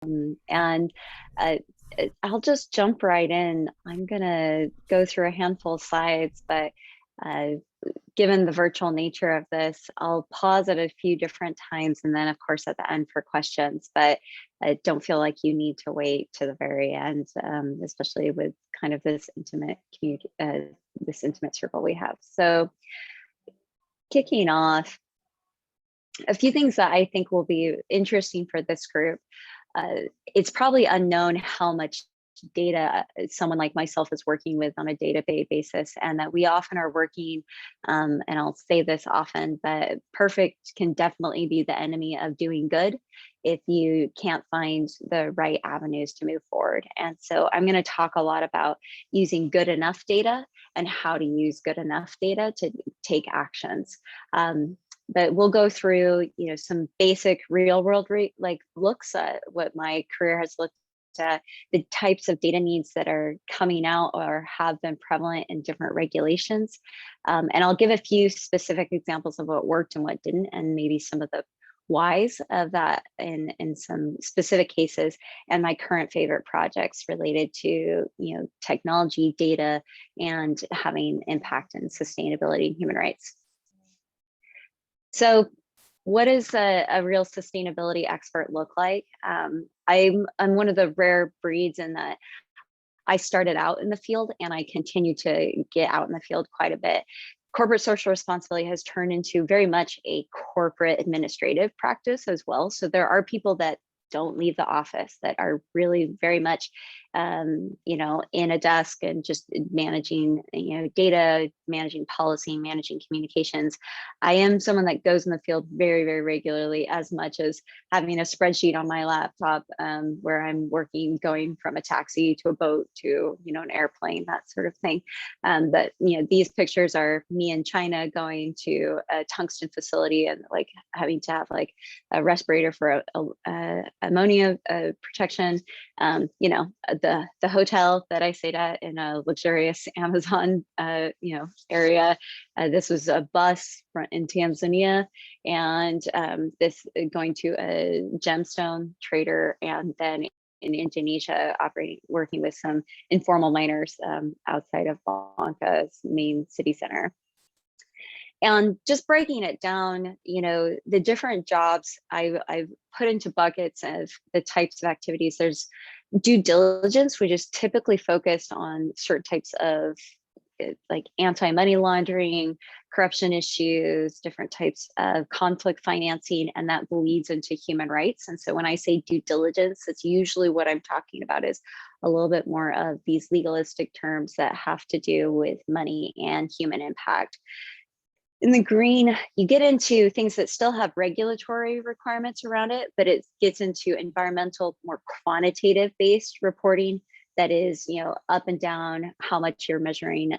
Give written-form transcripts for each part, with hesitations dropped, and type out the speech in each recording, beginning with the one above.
And uh, I'll just jump right in. I'm gonna go through a handful of slides, but uh, given the virtual nature of this, I'll pause at a few different times and then of course at the end for questions, but I don't feel like you need to wait to the very end, especially with kind of this intimate community, this intimate circle we have. So kicking off, a few things that I think will be interesting for this group. It's probably unknown how much data someone like myself is working with on a day-to-day basis, and that we often are working, and I'll say this often, but perfect can definitely be the enemy of doing good if you can't find the right avenues to move forward. And so I'm going to talk a lot about using good enough data and how to use good enough data to take actions. But we'll go through, some basic real world looks at what my career has looked at, the types of data needs that are coming out or have been prevalent in different regulations. And I'll give a few specific examples of what worked and what didn't, and maybe some of the whys of that in some specific cases, and my current favorite projects related to technology, data, and having impact and sustainability and human rights. So what does a real sustainability expert look like? I'm one of the rare breeds in that I started out in the field and I continue to get out in the field quite a bit. Corporate social responsibility has turned into very much a corporate administrative practice as well. So there are people that don't leave the office that are really very much in a desk and just managing data, managing policy, managing communications. I am someone that goes in the field very, very regularly, as much as having a spreadsheet on my laptop where I'm working, going from a taxi to a boat to an airplane, that sort of thing. But these pictures are me in China going to a tungsten facility and like having to have like a respirator for ammonia protection. The hotel that I stayed at in a luxurious Amazon area. This was a bus in Tanzania, and this going to a gemstone trader, and then in Indonesia, working with some informal miners outside of Bangka's main city center. And just breaking it down, the different jobs I've put into buckets of the types of activities. There's due diligence, which is typically focused on certain types of like anti-money laundering, corruption issues, different types of conflict financing, and that bleeds into human rights. And so when I say due diligence, it's usually what I'm talking about is a little bit more of these legalistic terms that have to do with money and human impact. In the green, you get into things that still have regulatory requirements around it, but it gets into environmental, more quantitative based reporting that is, up and down how much you're measuring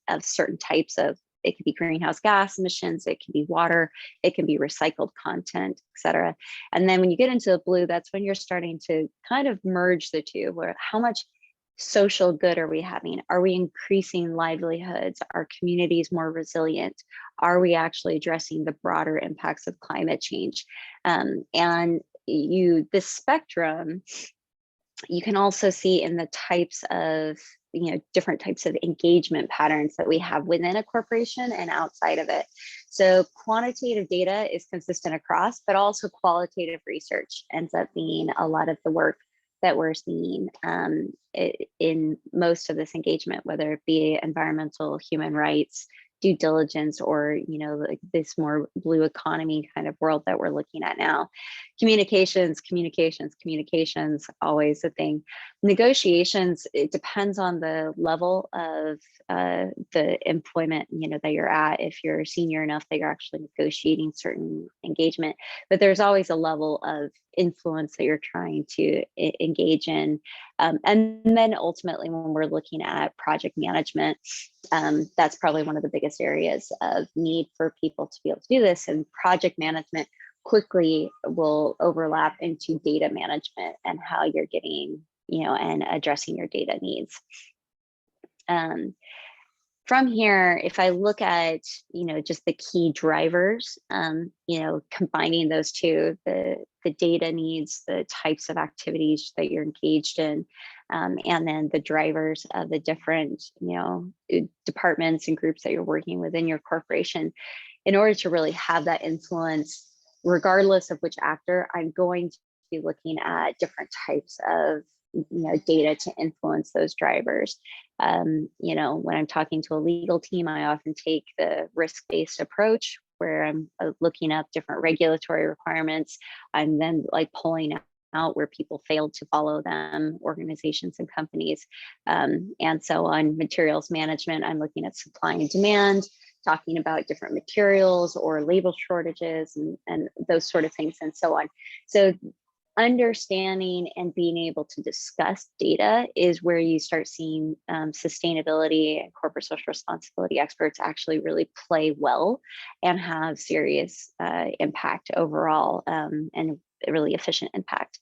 of certain types of, it could be greenhouse gas emissions, it can be water, it can be recycled content, et cetera. And then when you get into the blue, that's when you're starting to kind of merge the two, where how much social good are we having? Are we increasing livelihoods? Are communities more resilient? Are we actually addressing the broader impacts of climate change? And this spectrum, you can also see in the types of, different types of engagement patterns that we have within a corporation and outside of it. So quantitative data is consistent across, but also qualitative research ends up being a lot of the work that we're seeing in most of this engagement, whether it be environmental, human rights, due diligence, or like this more blue economy kind of world that we're looking at now. Communications, always a thing. Negotiations, it depends on the level of the employment that you're at. If you're senior enough that you're actually negotiating certain engagement, but there's always a level of influence that you're trying to engage in. And then ultimately, when we're looking at project management, that's probably one of the biggest areas of need for people to be able to do this. And project management quickly will overlap into data management and how you're getting, and addressing your data needs. from here, if I look at, just the key drivers, combining those two, the data needs, the types of activities that you're engaged in, and then the drivers of the different, departments and groups that you're working within your corporation, in order to really have that influence, regardless of which actor, I'm going to be looking at different types of data to influence those drivers. When I'm talking to a legal team, I often take the risk-based approach where I'm looking up different regulatory requirements. I'm then like pulling out where people failed to follow them, organizations and companies. And so on materials management, I'm looking at supply and demand, talking about different materials or label shortages and those sort of things and so on. So understanding and being able to discuss data is where you start seeing sustainability and corporate social responsibility experts actually really play well and have serious impact overall, and really efficient impact.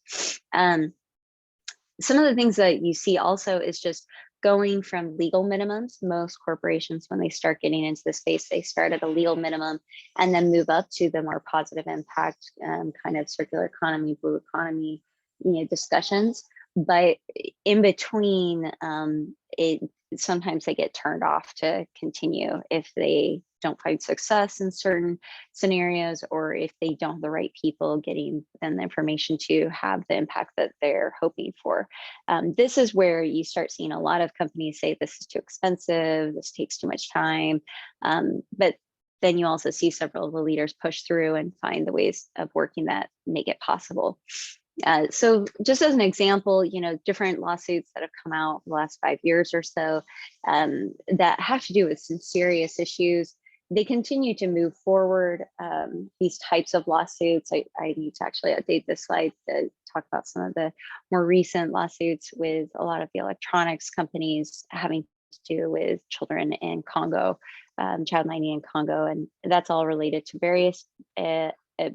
Some of the things that you see also is just going from legal minimums. Most corporations, when they start getting into the space, they start at a legal minimum and then move up to the more positive impact kind of circular economy, blue economy, discussions. But in between, sometimes they get turned off to continue if they don't find success in certain scenarios, or if they don't have the right people getting them the information to have the impact that they're hoping for. This is where you start seeing a lot of companies say this is too expensive, this takes too much time. But then you also see several of the leaders push through and find the ways of working that make it possible. So just as an example, different lawsuits that have come out the last 5 years or so that have to do with some serious issues, they continue to move forward. These types of lawsuits, I need to actually update this slide to talk about some of the more recent lawsuits with a lot of the electronics companies having to do with children in Congo, child mining in Congo, and that's all related to various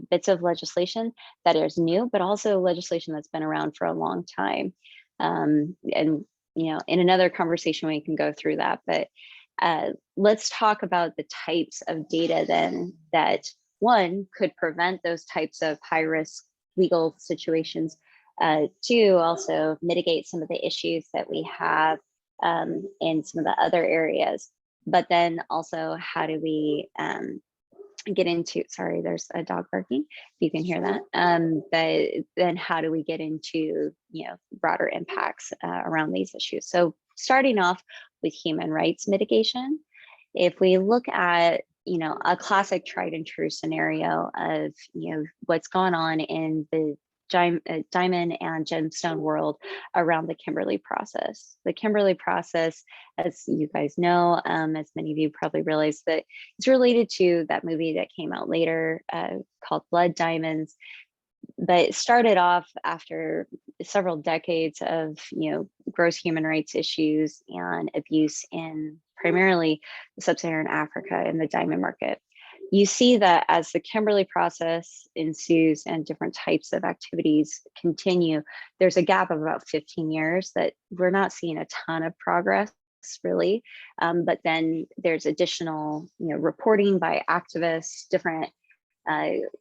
bits of legislation that is new, but also legislation that's been around for a long time. And in another conversation we can go through that, but let's talk about the types of data then that one could prevent those types of high risk legal situations, two, also mitigate some of the issues that we have in some of the other areas, but then also how do we get into, sorry, there's a dog barking, you can hear that, but then how do we get into broader impacts around these issues? So starting off with human rights mitigation, if we look at a classic tried and true scenario of what's gone on in the diamond and gemstone world around the Kimberley process. The Kimberley process, as you guys know, as many of you probably realize, that it's related to that movie that came out later called Blood Diamonds. But it started off after several decades of gross human rights issues and abuse in primarily sub-Saharan Africa in the diamond market. You see that as the Kimberley process ensues and different types of activities continue, there's a gap of about 15 years that we're not seeing a ton of progress really. But then there's additional reporting by activists, different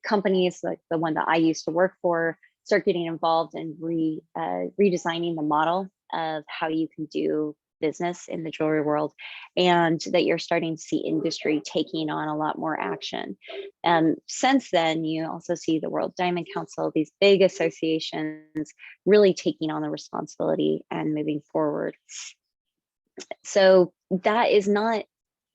companies like the one that I used to work for start getting involved in redesigning the model of how you can do business in the jewelry world, and that you're starting to see industry taking on a lot more action. Since then, you also see the World Diamond Council, these big associations really taking on the responsibility and moving forward. So that is not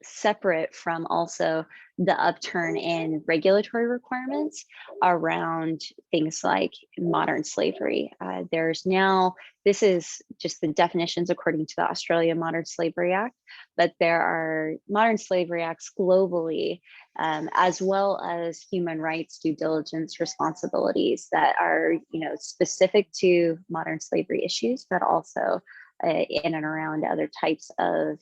separate from also the upturn in regulatory requirements around things like modern slavery. There's now, this is just the definitions according to the Australian Modern Slavery Act, but there are modern slavery acts globally, as well as human rights due diligence responsibilities that are specific to modern slavery issues, but also in and around other types of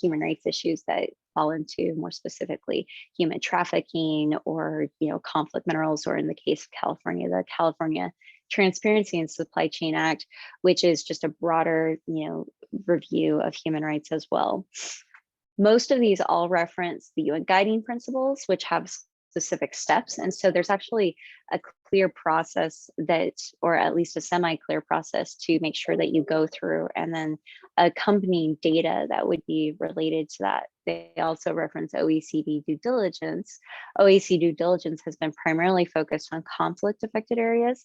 human rights issues that fall into more specifically human trafficking or conflict minerals, or in the case of California, the California Transparency and Supply Chain Act, which is just a broader review of human rights as well. Most of these all reference the UN guiding principles, which have specific steps. And so there's actually a clear process that, or at least a semi-clear process to make sure that you go through, and then accompanying data that would be related to that. They also reference OECD due diligence. OECD due diligence has been primarily focused on conflict affected areas,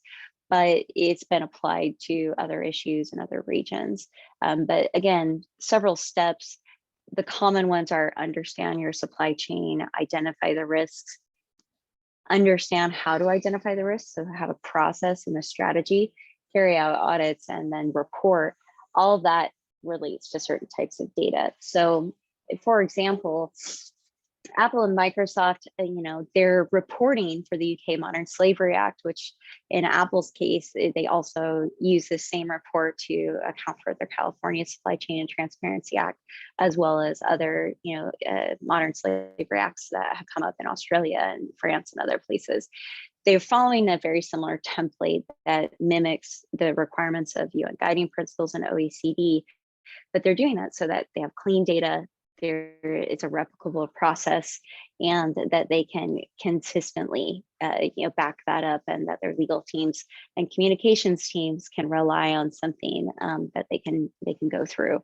but it's been applied to other issues in other regions. But again, several steps. The common ones are understand your supply chain, identify the risks, understand how to identify the risks, so have a process and a strategy, carry out audits, and then report. All of that relates to certain types of data. So for example, Apple and Microsoft, they're reporting for the UK Modern Slavery Act, which in Apple's case, they also use the same report to account for the California Supply Chain and Transparency Act, as well as other, modern slavery acts that have come up in Australia and France and other places. They're following a very similar template that mimics the requirements of UN guiding principles and OECD, but they're doing that so that they have clean data, it's a replicable process, and that they can consistently back that up, and that their legal teams and communications teams can rely on something that they can go through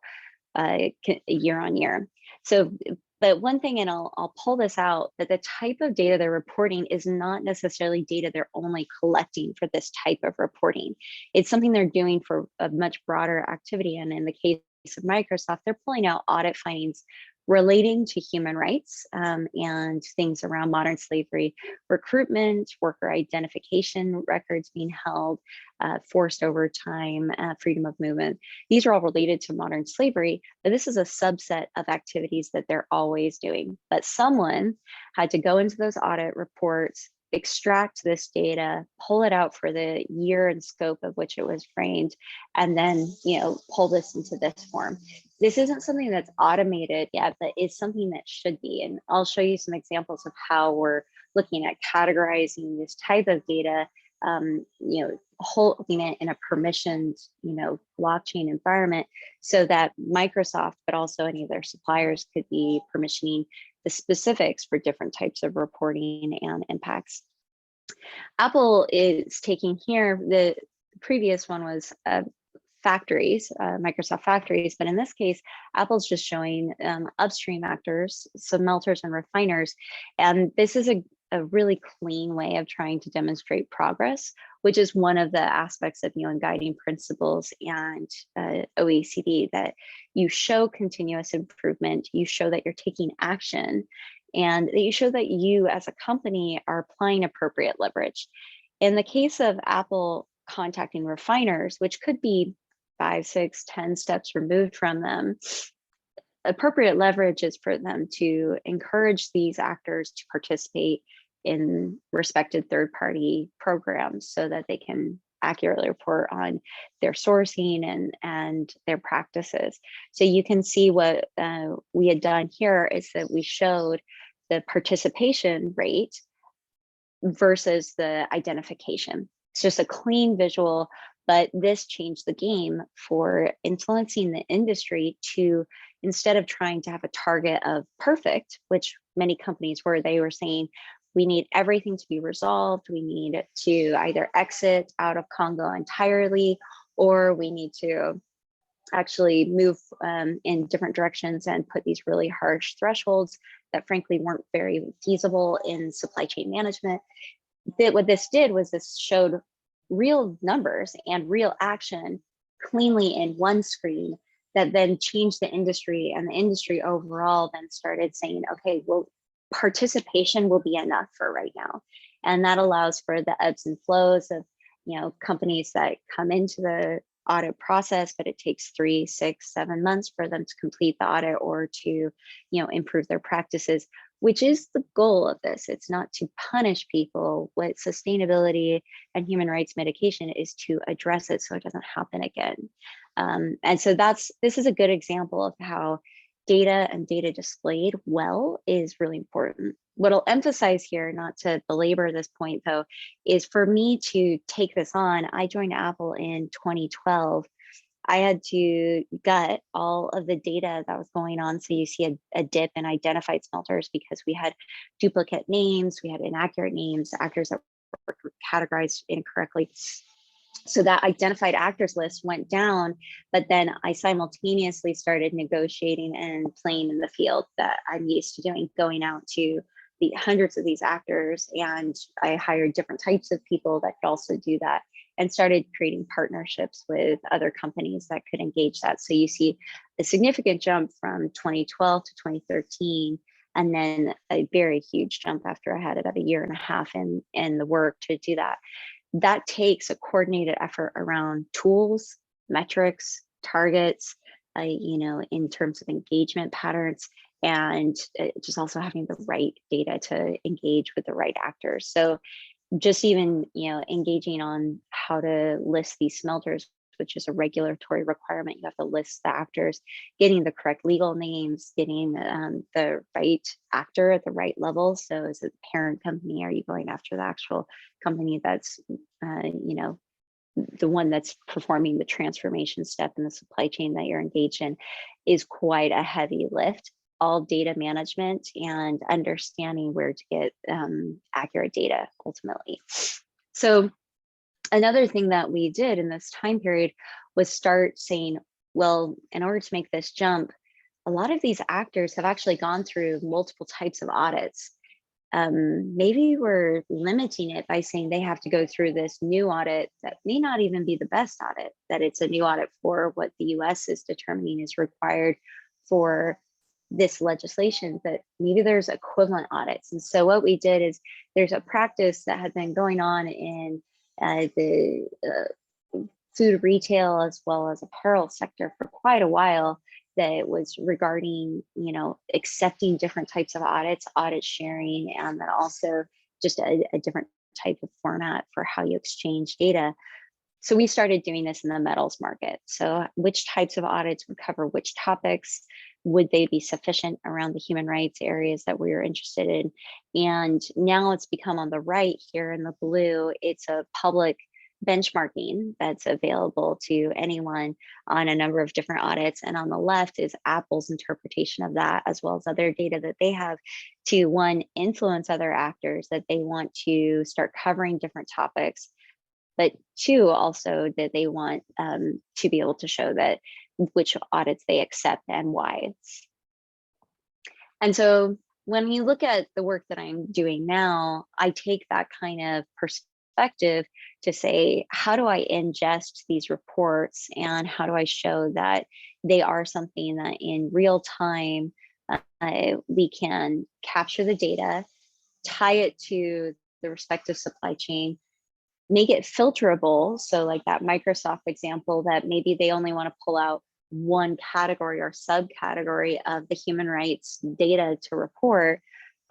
year on year. So, but one thing, and I'll pull this out, that the type of data they're reporting is not necessarily data they're only collecting for this type of reporting. It's something they're doing for a much broader activity. And in the case of Microsoft, they're pulling out audit findings relating to human rights and things around modern slavery, recruitment, worker identification records being held, forced overtime, freedom of movement. These are all related to modern slavery, but this is a subset of activities that they're always doing. But someone had to go into those audit reports, extract this data, pull it out for the year and scope of which it was framed, and then pull this into this form. This isn't something that's automated yet, but it's something that should be. And I'll show you some examples of how we're looking at categorizing this type of data, holding it in a permissioned, blockchain environment, so that Microsoft, but also any of their suppliers, could be permissioning the specifics for different types of reporting and impacts. Apple is taking here, the previous one was factories, Microsoft factories, but in this case, Apple's just showing upstream actors, smelters and refiners. And this is a really clean way of trying to demonstrate progress, which is one of the aspects of UN guiding principles and OECD, that you show continuous improvement, you show that you're taking action, and that you show that you as a company are applying appropriate leverage. In the case of Apple contacting refiners, which could be 5, 6, 10 steps removed from them, appropriate leverage is for them to encourage these actors to participate in respected third-party programs so that they can accurately report on their sourcing and their practices. So you can see what we had done here is that we showed the participation rate versus the identification. It's just a clean visual, but this changed the game for influencing the industry to, instead of trying to have a target of perfect, which many companies were, they were saying, we need everything to be resolved. We need to either exit out of Congo entirely, or we need to actually move in different directions and put these really harsh thresholds that frankly weren't very feasible in supply chain management. What this did was this showed real numbers and real action cleanly in one screen that then changed the industry, and the industry overall then started saying, okay, well, participation will be enough for right now. And that allows for the ebbs and flows of, companies that come into the audit process, but it takes 3, 6, 7 months for them to complete the audit or to, improve their practices, which is the goal of this. It's not to punish people. What sustainability and human rights mitigation is to address it so it doesn't happen again. And so this is a good example of how data and data displayed well is really important. What I'll emphasize here, not to belabor this point though, is for me to take this on, I joined Apple in 2012. I had to gut all of the data that was going on. So you see a dip in identified smelters because we had duplicate names, we had inaccurate names, actors that were categorized incorrectly. So that identified actors list went down, but then I simultaneously started negotiating and playing in the field that I'm used to doing, going out to the hundreds of these actors. And I hired different types of people that could also do that, and started creating partnerships with other companies that could engage that. So you see a significant jump from 2012 to 2013, and then a very huge jump after I had about a year and a half in the work to do that. That takes a coordinated effort around tools, metrics, targets, in terms of engagement patterns, and just also having the right data to engage with the right actors. So just even, engaging on how to list these smelters, which is a regulatory requirement. You have to list the actors, getting the correct legal names, getting the right actor at the right level. So is it the parent company? Are you going after the actual company that's, the one that's performing the transformation step in the supply chain that you're engaged in? Is quite a heavy lift. All data management and understanding where to get accurate data ultimately. So another thing that we did in this time period was start saying, well, in order to make this jump, a lot of these actors have actually gone through multiple types of audits. Maybe we're limiting it by saying they have to go through this new audit that may not even be the best audit, that it's a new audit for what the US is determining is required for this legislation, but maybe there's equivalent audits. And so what we did is, there's a practice that had been going on in the food retail as well as apparel sector for quite a while, that was regarding, accepting different types of audits, audit sharing, and then also just a different type of format for how you exchange data. So we started doing this in the metals market. So which types of audits would cover which topics? Would they be sufficient around the human rights areas that we were interested in? And now it's become on the right here in the blue, it's a public benchmarking that's available to anyone on a number of different audits. And on the left is Apple's interpretation of that, as well as other data that they have to, one, influence other actors that they want to start covering different topics, but two, also that they want to be able to show that which audits they accept and why. And so when you look at the work that I'm doing now, I take that kind of perspective to say, how do I ingest these reports, and how do I show that they are something that in real time we can capture the data, tie it to the respective supply chain, make it filterable. So like that Microsoft example, that maybe they only want to pull out one category or subcategory of the human rights data to report.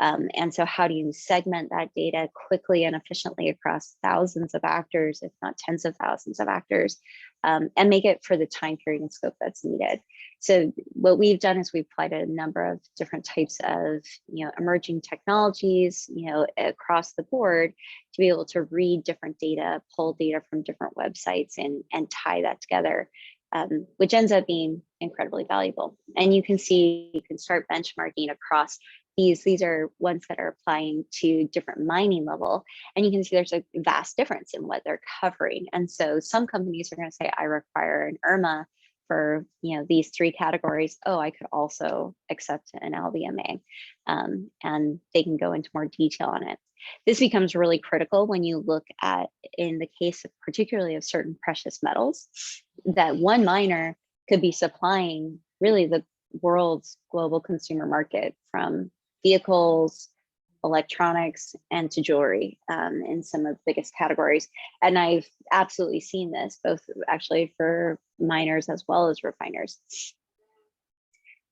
And so how do you segment that data quickly and efficiently across thousands of actors, if not tens of thousands of actors, and make it for the time period and scope that's needed? So what we've done is we've applied a number of different types of emerging technologies across the board to be able to read different data, pull data from different websites, and tie that together, which ends up being incredibly valuable. And you can see, you can start benchmarking across these are ones that are applying to different mining level, and you can see there's a vast difference in what they're covering. And so some companies are going to say, I require an IRMA for these three categories. Oh, I could also accept an LBMA, and they can go into more detail on it. This becomes really critical when you look at, in the case of particularly of certain precious metals, that one miner could be supplying really the world's global consumer market, from vehicles, electronics, and to jewelry, in some of the biggest categories. And I've absolutely seen this, both actually for miners as well as refiners.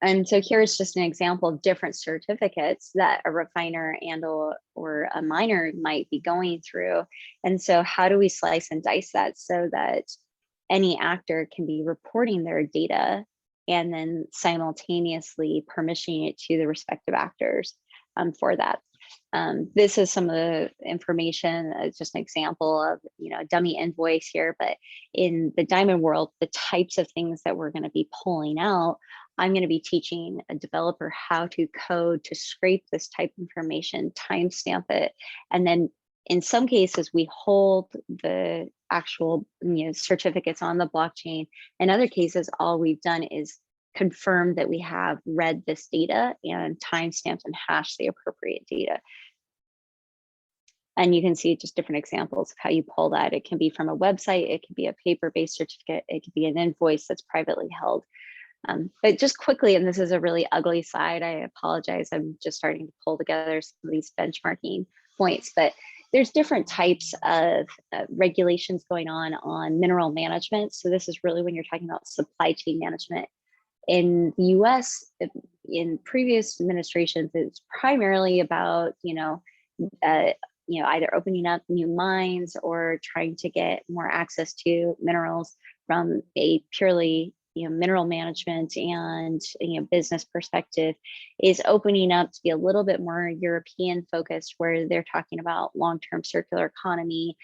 And so here's just an example of different certificates that a refiner and or a miner might be going through. And so how do we slice and dice that so that any actor can be reporting their data and then simultaneously permissioning it to the respective actors for that? This is some of the information, just an example of, a dummy invoice here, but in the diamond world, the types of things that we're going to be pulling out, I'm going to be teaching a developer how to code to scrape this type of information, timestamp it, and then in some cases we hold the actual certificates on the blockchain. In other cases, all we've done is confirm that we have read this data and timestamped and hashed the appropriate data. And you can see just different examples of how you pull that. It can be from a website, it can be a paper-based certificate, it could be an invoice that's privately held. But just quickly, and this is a really ugly slide, I apologize, I'm just starting to pull together some of these benchmarking points, but there's different types of regulations going on mineral management. So this is really when you're talking about supply chain management. In the US, in previous administrations, it's primarily about, either opening up new mines or trying to get more access to minerals from a purely mineral management and business perspective, is opening up to be a little bit more European focused, where they're talking about long-term circular economy,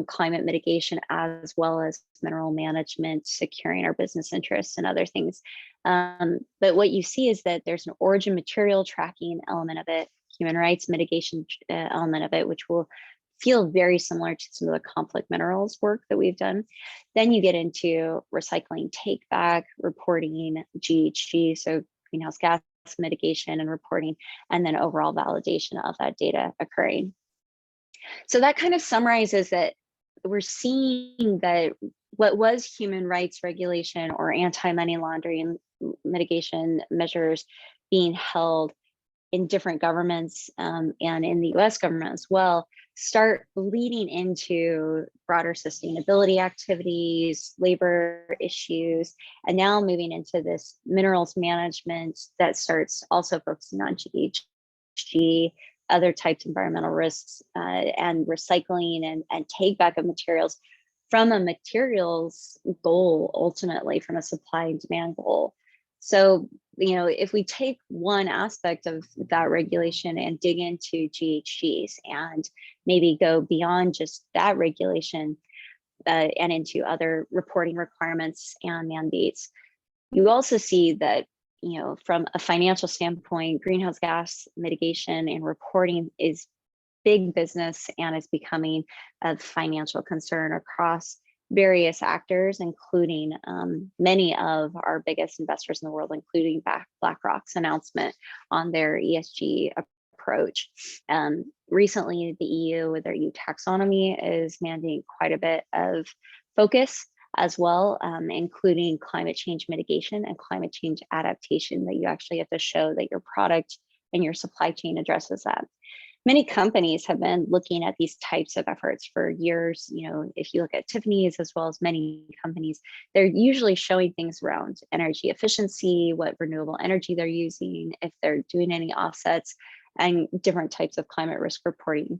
climate mitigation, as well as mineral management, securing our business interests and other things. But what you see is that there's an origin material tracking element of it, human rights mitigation element of it, which will feel very similar to some of the conflict minerals work that we've done. Then you get into recycling take back, reporting, GHG, so greenhouse gas mitigation and reporting, and then overall validation of that data occurring. So that kind of summarizes that we're seeing that what was human rights regulation or anti-money laundering mitigation measures being held in different governments and in the US government as well, start bleeding into broader sustainability activities, labor issues, and now moving into this minerals management that starts also focusing on GHG, other types of environmental risks, and recycling and take back of materials from a materials goal, ultimately from a supply and demand goal. So, if we take one aspect of that regulation and dig into GHGs and maybe go beyond just that regulation and into other reporting requirements and mandates, you also see that, from a financial standpoint, greenhouse gas mitigation and reporting is big business and is becoming a financial concern across various actors, including many of our biggest investors in the world, including BlackRock's announcement on their ESG approach. Recently, the EU with their EU taxonomy is mandating quite a bit of focus as well, including climate change mitigation and climate change adaptation, that you actually have to show that your product and your supply chain addresses that. Many companies have been looking at these types of efforts for years. If you look at Tiffany's, as well as many companies, they're usually showing things around energy efficiency, what renewable energy they're using, if they're doing any offsets, and different types of climate risk reporting.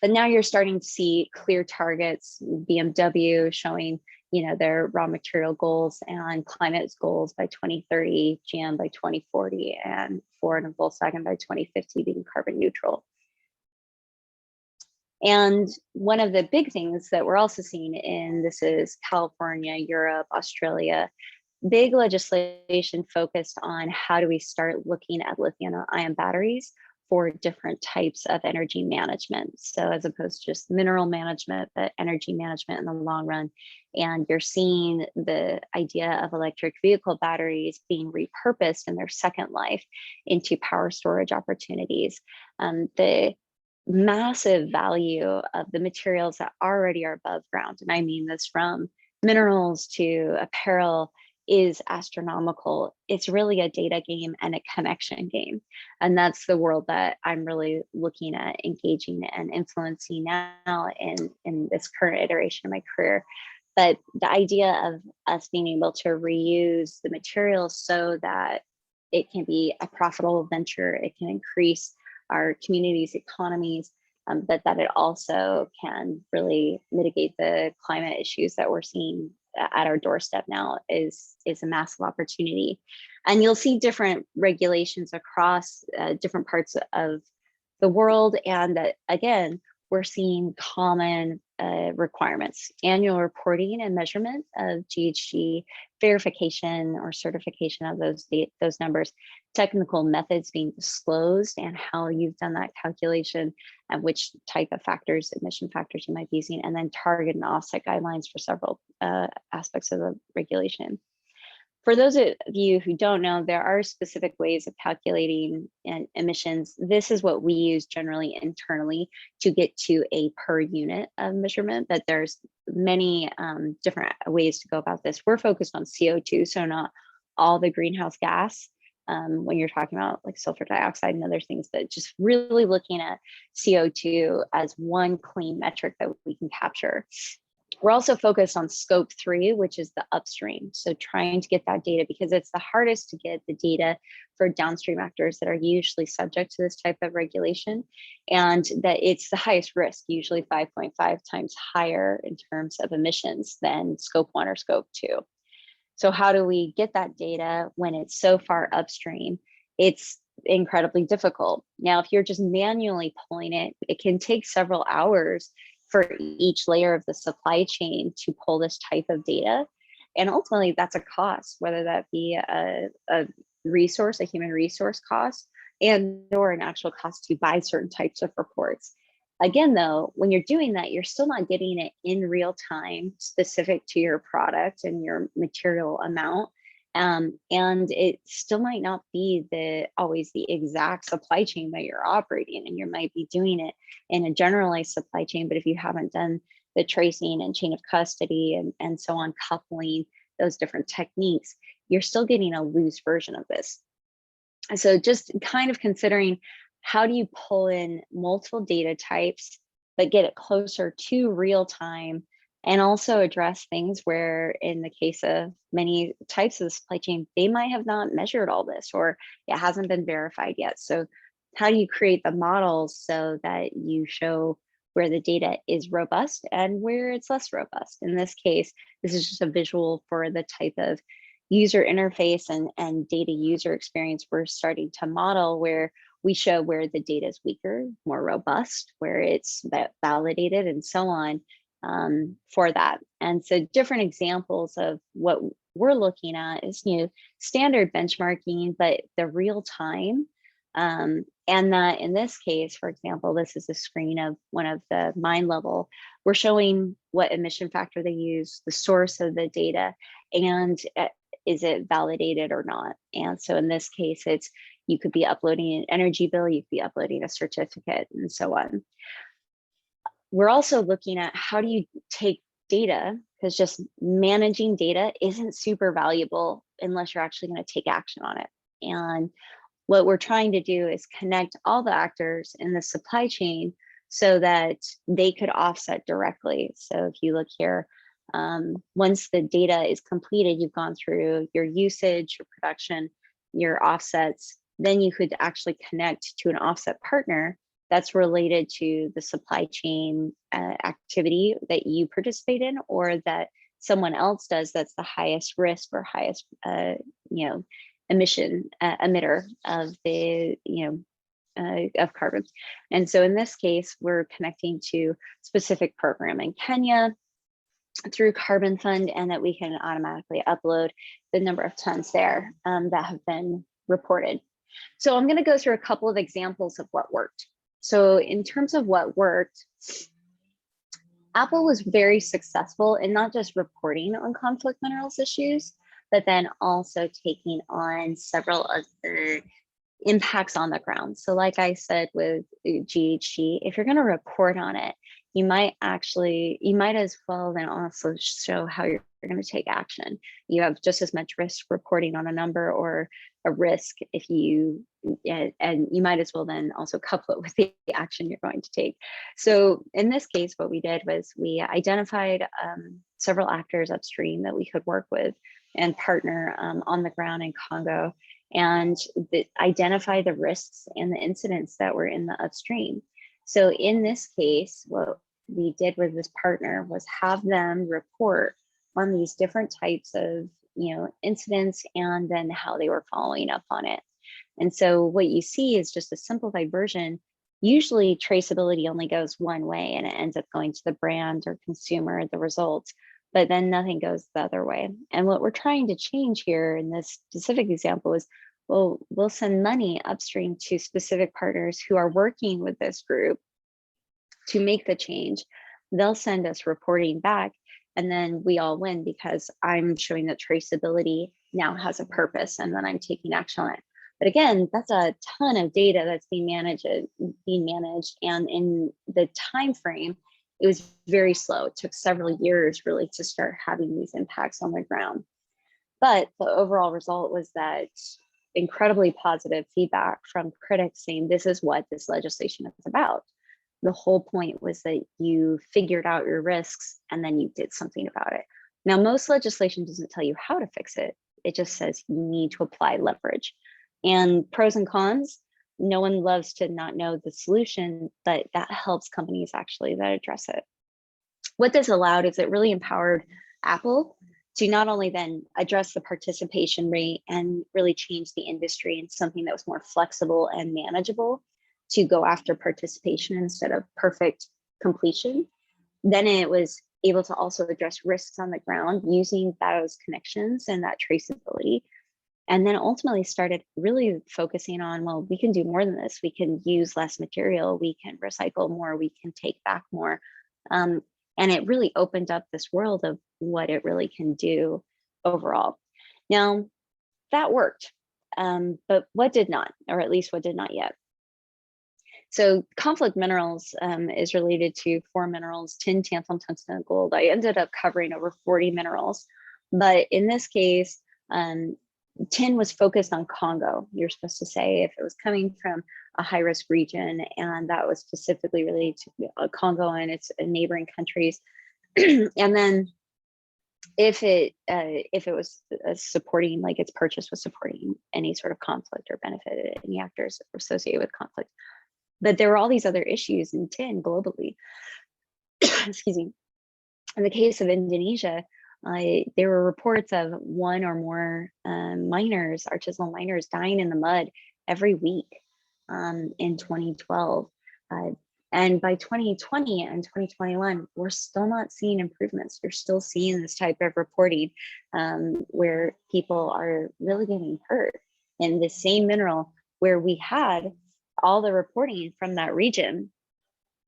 But now you're starting to see clear targets, BMW showing their raw material goals and climate goals by 2030, GM by 2040, and Ford and Volkswagen by 2050 being carbon neutral. And one of the big things that we're also seeing in this is California, Europe, Australia, big legislation focused on how do we start looking at lithium-ion batteries for different types of energy management. So as opposed to just mineral management, but energy management in the long run. And you're seeing the idea of electric vehicle batteries being repurposed in their second life into power storage opportunities. The massive value of the materials that already are above ground, and I mean this from minerals to apparel, is astronomical. It's really a data game and a connection game. And that's the world that I'm really looking at engaging and influencing now in this current iteration of my career. But the idea of us being able to reuse the materials so that it can be a profitable venture, it can increase our communities' economies, but that it also can really mitigate the climate issues that we're seeing at our doorstep now is a massive opportunity. And you'll see different regulations across different parts of the world, and that, again, we're seeing common requirements: annual reporting and measurement of GHG, verification or certification of those numbers, technical methods being disclosed and how you've done that calculation, and which type of factors, emission factors you might be using, and then target and offset guidelines for several aspects of the regulation. For those of you who don't know, there are specific ways of calculating emissions. This is what we use generally internally to get to a per unit of measurement, but there's many different ways to go about this. We're focused on CO2, so not all the greenhouse gas. When you're talking about like sulfur dioxide and other things, that just really looking at CO2 as one clean metric that we can capture. We're also focused on scope 3, which is the upstream. So trying to get that data, because it's the hardest to get the data for downstream actors that are usually subject to this type of regulation, and that it's the highest risk, usually 5.5 times higher in terms of emissions than scope 1 or scope 2. So how do we get that data when it's so far upstream? It's incredibly difficult. Now, if you're just manually pulling it, it can take several hours for each layer of the supply chain to pull this type of data. And ultimately that's a cost, whether that be a resource, a human resource cost, and or an actual cost to buy certain types of reports. Again, though, when you're doing that, you're still not getting it in real time specific to your product and your material amount. And it still might not be always the exact supply chain that you're operating, and you might be doing it in a generalized supply chain, but if you haven't done the tracing and chain of custody and so on, coupling those different techniques, you're still getting a loose version of this. So just kind of considering, how do you pull in multiple data types, but get it closer to real time, and also address things where, in the case of many types of the supply chain, they might have not measured all this, or it hasn't been verified yet. So how do you create the models so that you show where the data is robust and where it's less robust? In this case, this is just a visual for the type of user interface and data user experience we're starting to model, where we show where the data is weaker, more robust, where it's validated, and so on. For that. And so different examples of what we're looking at is, standard benchmarking, but the real time. And that in this case, for example, this is a screen of one of the mine level. We're showing what emission factor they use, the source of the data, and is it validated or not? And so in this case, you could be uploading an energy bill, you could be uploading a certificate, and so on. We're also looking at, how do you take data, because just managing data isn't super valuable unless you're actually going to take action on it. And what we're trying to do is connect all the actors in the supply chain so that they could offset directly. So if you look here, once the data is completed, you've gone through your usage, your production, your offsets, then you could actually connect to an offset partner that's related to the supply chain activity that you participate in, or that someone else does that's the highest risk or highest emission emitter of the of carbon. And so in this case, we're connecting to specific program in Kenya through Carbon Fund, and that we can automatically upload the number of tons there that have been reported. So I'm going to go through a couple of examples of what worked. So in terms of what worked, Apple was very successful in not just reporting on conflict minerals issues, but then also taking on several of the impacts on the ground. So like I said with GHG, if you're going to report on it, you might as well then also show how you're going to take action. You have just as much risk reporting on a number or a risk and you might as well then also couple it with the action you're going to take. So in this case, what we did was we identified several actors upstream that we could work with and partner on the ground in Congo, and identify the risks and the incidents that were in the upstream. So in this case, what we did with this partner was have them report on these different types of incidents, and then how they were following up on it. And so what you see is just a simplified version Usually traceability only goes one way and it ends up going to the brand or consumer, the results, but then nothing goes the other way. And what we're trying to change here in this specific example is, well, we'll send money upstream to specific partners who are working with this group to make the change. They'll send us reporting back, and then we all win because I'm showing that traceability now has a purpose and then I'm taking action on it. But again, that's a ton of data that's being managed, and in the time frame, it was very slow. It took several years really to start having these impacts on the ground. But the overall result was that incredibly positive feedback from critics saying this is what this legislation is about. The whole point was that you figured out your risks and then you did something about it. Now, most legislation doesn't tell you how to fix it. It just says you need to apply leverage. And pros and cons, no one loves to not know the solution, but that helps companies actually that address it. What this allowed is it really empowered Apple to not only then address the participation rate and really change the industry in something that was more flexible and manageable to go after participation instead of perfect completion. Then it was able to also address risks on the ground using those connections and that traceability. And then ultimately started really focusing on, well, we can do more than this. We can use less material, we can recycle more, we can take back more. And it really opened up this world of what it really can do overall. Now, that worked, but what did not, or at least what did not yet? So conflict minerals is related to 4 minerals: tin, tantalum, tungsten, and gold. I ended up covering over 40 minerals, but in this case, tin was focused on Congo. You're supposed to say if it was coming from a high-risk region, and that was specifically related to Congo and its neighboring countries. And then if it was supporting, like its purchase was supporting any sort of conflict or benefited any actors associated with conflict. But there were all these other issues in tin globally. Excuse me. In the case of Indonesia, there were reports of 1 or more miners, artisanal miners, dying in the mud every week in 2012. And by 2020 and 2021, we're still not seeing improvements. You're still seeing this type of reporting where people are really getting hurt in the same mineral where we had all the reporting from that region.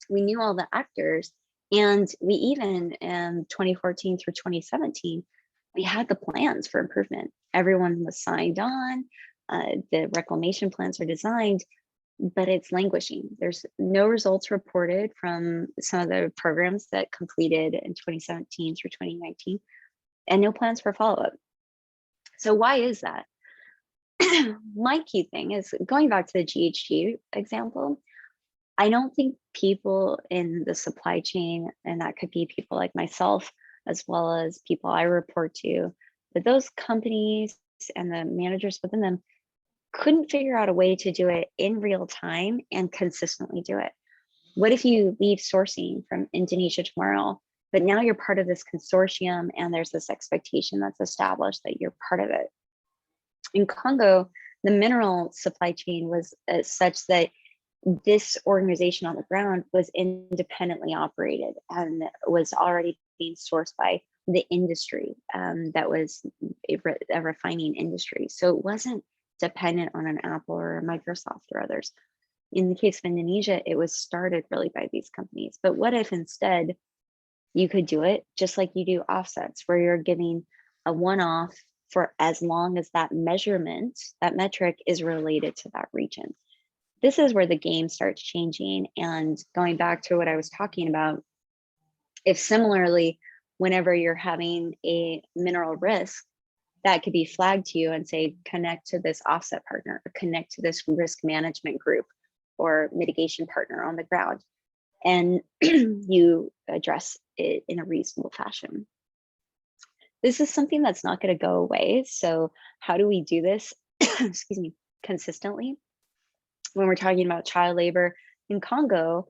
We knew all the actors, and we even in 2014 through 2017, we had the plans for improvement. Everyone was signed on, the reclamation plans are designed, but it's languishing. There's no results reported from some of the programs that completed in 2017 through 2019, and no plans for follow-up. So why is that? My key thing is going back to the GHG example. I don't think people in the supply chain, and that could be people like myself, as well as people I report to, but those companies and the managers within them couldn't figure out a way to do it in real time and consistently do it. What if you leave sourcing from Indonesia tomorrow, but now you're part of this consortium and there's this expectation that's established that you're part of it? In Congo, the mineral supply chain was such that this organization on the ground was independently operated and was already being sourced by the industry that was a refining industry. So it wasn't dependent on an Apple or a Microsoft or others. In the case of Indonesia, it was started really by these companies. But what if instead you could do it just like you do offsets, where you're giving a one-off for as long as that measurement, that metric is related to that region? This is where the game starts changing. And going back to what I was talking about, if similarly, whenever you're having a mineral risk, that could be flagged to you and say, connect to this offset partner, or connect to this risk management group or mitigation partner on the ground, and you address it in a reasonable fashion. This is something that's not going to go away. So how do we do this, excuse me, consistently? When we're talking about child labor in Congo,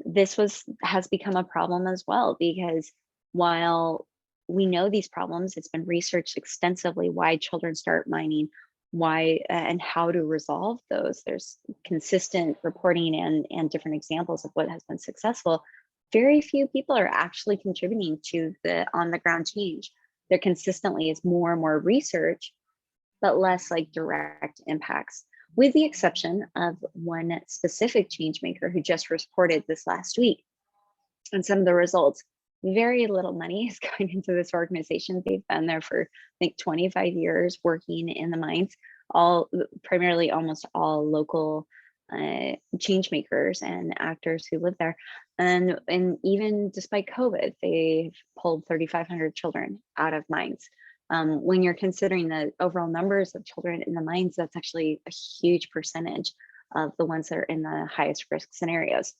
this has become a problem as well, because while we know these problems, it's been researched extensively why children start mining, why and how to resolve those. There's consistent reporting and different examples of what has been successful. Very few people are actually contributing to the on the ground change. There consistently is more and more research, but less like direct impacts, with the exception of one specific change maker who just reported this last week. And some of the results, very little money is going into this organization. They've been there for, I think, 25 years working in the mines, all primarily almost all local change makers and actors who live there. And even despite COVID, they've pulled 3,500 children out of mines. When you're considering the overall numbers of children in the mines, that's actually a huge percentage of the ones that are in the highest risk scenarios.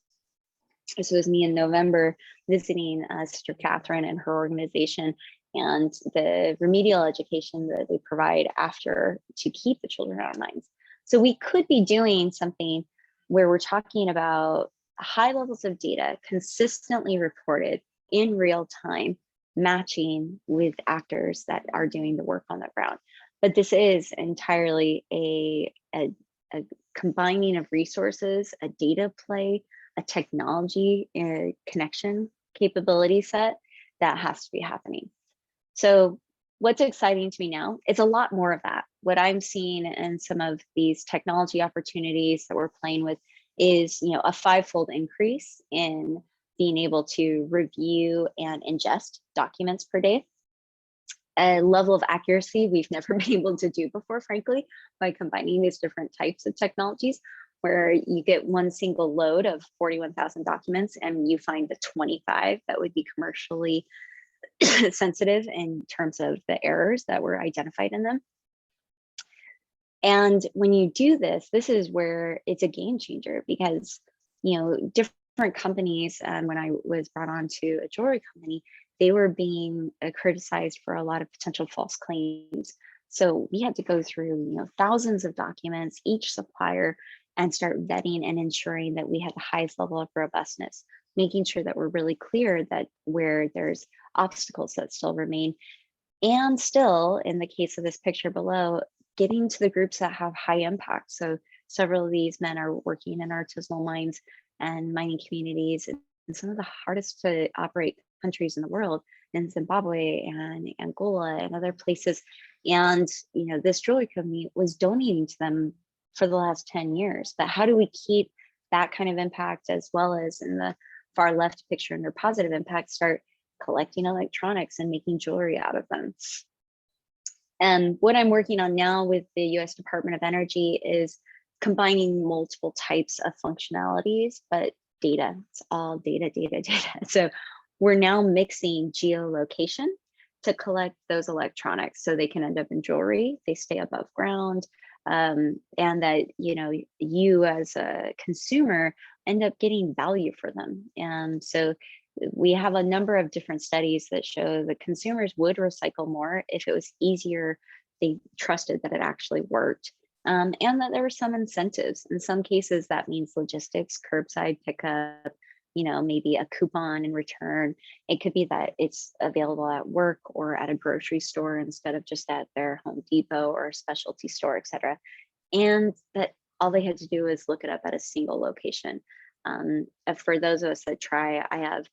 This was me in November visiting Sister Catherine and her organization and the remedial education that they provide after to keep the children out of mines. So we could be doing something where we're talking about high levels of data consistently reported in real time, matching with actors that are doing the work on the ground. But this is entirely a combining of resources, a data play, a technology connection capability set that has to be happening. So what's exciting to me now, it's a lot more of that. What I'm seeing in some of these technology opportunities that we're playing with is, you know, a 5-fold increase in being able to review and ingest documents per day. A level of accuracy we've never been able to do before, frankly, by combining these different types of technologies, where you get one single load of 41,000 documents and you find the 25 that would be commercially sensitive in terms of the errors that were identified in them. And when you do this, this is where it's a game changer, because, you know, different companies, when I was brought on to a jewelry company, they were being criticized for a lot of potential false claims. So we had to go through, you know, thousands of documents, each supplier, and start vetting and ensuring that we had the highest level of robustness, making sure that we're really clear that where there's obstacles that still remain. And still, in the case of this picture below, getting to the groups that have high impact. So several of these men are working in artisanal mines and mining communities in some of the hardest to operate countries in the world, in Zimbabwe and Angola and other places. And, you know, this jewelry company was donating to them for the last 10 years. But how do we keep that kind of impact, as well as in the far left picture under positive impact, start collecting electronics and making jewelry out of them? And what I'm working on now with the US Department of Energy is combining multiple types of functionalities, but data. It's all data, data, data. So we're now mixing geolocation to collect those electronics so they can end up in jewelry, they stay above ground, and that, you know, you as a consumer end up getting value for them. And so we have a number of different studies that show that consumers would recycle more if it was easier, they trusted that it actually worked, and that there were some incentives. In some cases, that means logistics, curbside pickup, you know, maybe a coupon in return. It could be that it's available at work or at a grocery store instead of just at their Home Depot or a specialty store, et cetera. And that all they had to do is look it up at a single location. For those of us that try, I have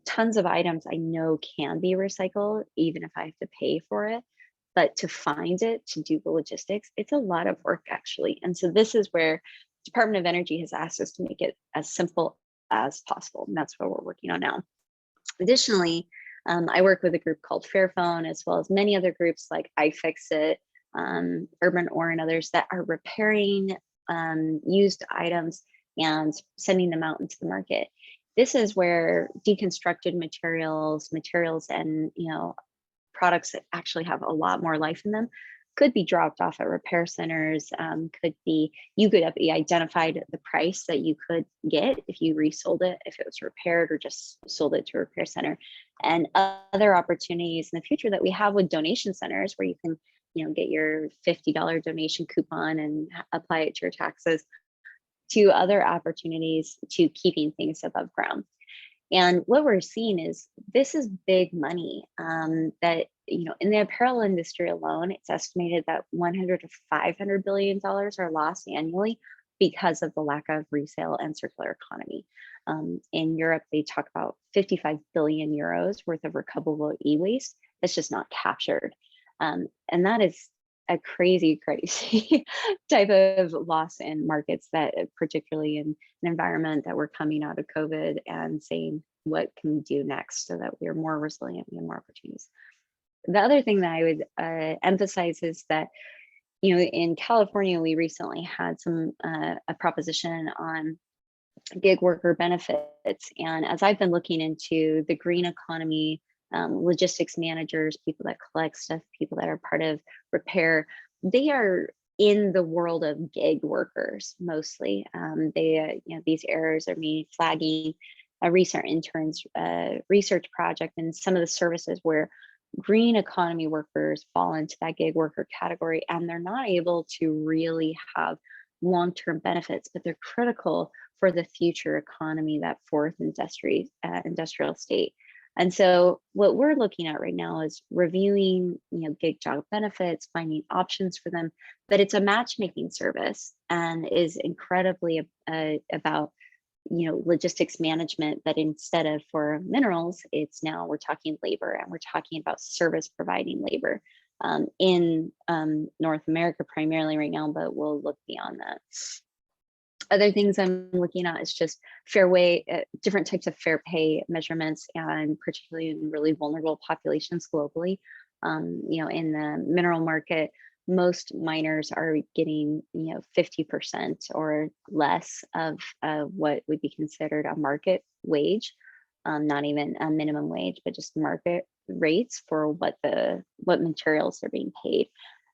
tons of items I know can be recycled, even if I have to pay for it. But to find it, to do the logistics, it's a lot of work, actually. And so this is where Department of Energy has asked us to make it as simple as possible. And that's what we're working on now. Additionally, I work with a group called Fairphone, as well as many other groups like iFixit, Urban Ore, and others that are repairing used items and sending them out into the market. This is where deconstructed materials and, you know, products that actually have a lot more life in them could be dropped off at repair centers. You could have identified the price that you could get if you resold it, if it was repaired, or just sold it to a repair center. And other opportunities in the future that we have with donation centers, where you can, you know, get your $50 donation coupon and apply it to your taxes, to other opportunities to keeping things above ground. And what we're seeing is this is big money that in the apparel industry alone, it's estimated that 100 to 500 billion dollars are lost annually because of the lack of resale and circular economy. In Europe, they talk about 55 billion euros worth of recoverable e-waste that's just not captured. And that is a crazy type of loss in markets, that particularly in an environment that we're coming out of COVID and saying, what can we do next so that we're more resilient and more opportunities? The other thing that I would emphasize is that, in California, we recently had a proposition on gig worker benefits. And as I've been looking into the green economy, logistics managers, people that collect stuff, people that are part of repair, they are in the world of gig workers mostly. These errors are me flagging a recent interns research project and some of the services where green economy workers fall into that gig worker category, and they're not able to really have long-term benefits, but they're critical for the future economy, that fourth industrial state. And so what we're looking at right now is reviewing, gig job benefits, finding options for them, but it's a matchmaking service and is incredibly about, logistics management, but instead of for minerals, we're talking labor, and we're talking about service providing labor in North America primarily right now, but we'll look beyond that. Other things I'm looking at is just different types of fair pay measurements, and particularly in really vulnerable populations globally. In the mineral market, most miners are getting 50% or less of what would be considered a market wage, not even a minimum wage, but just market rates for what materials are being paid.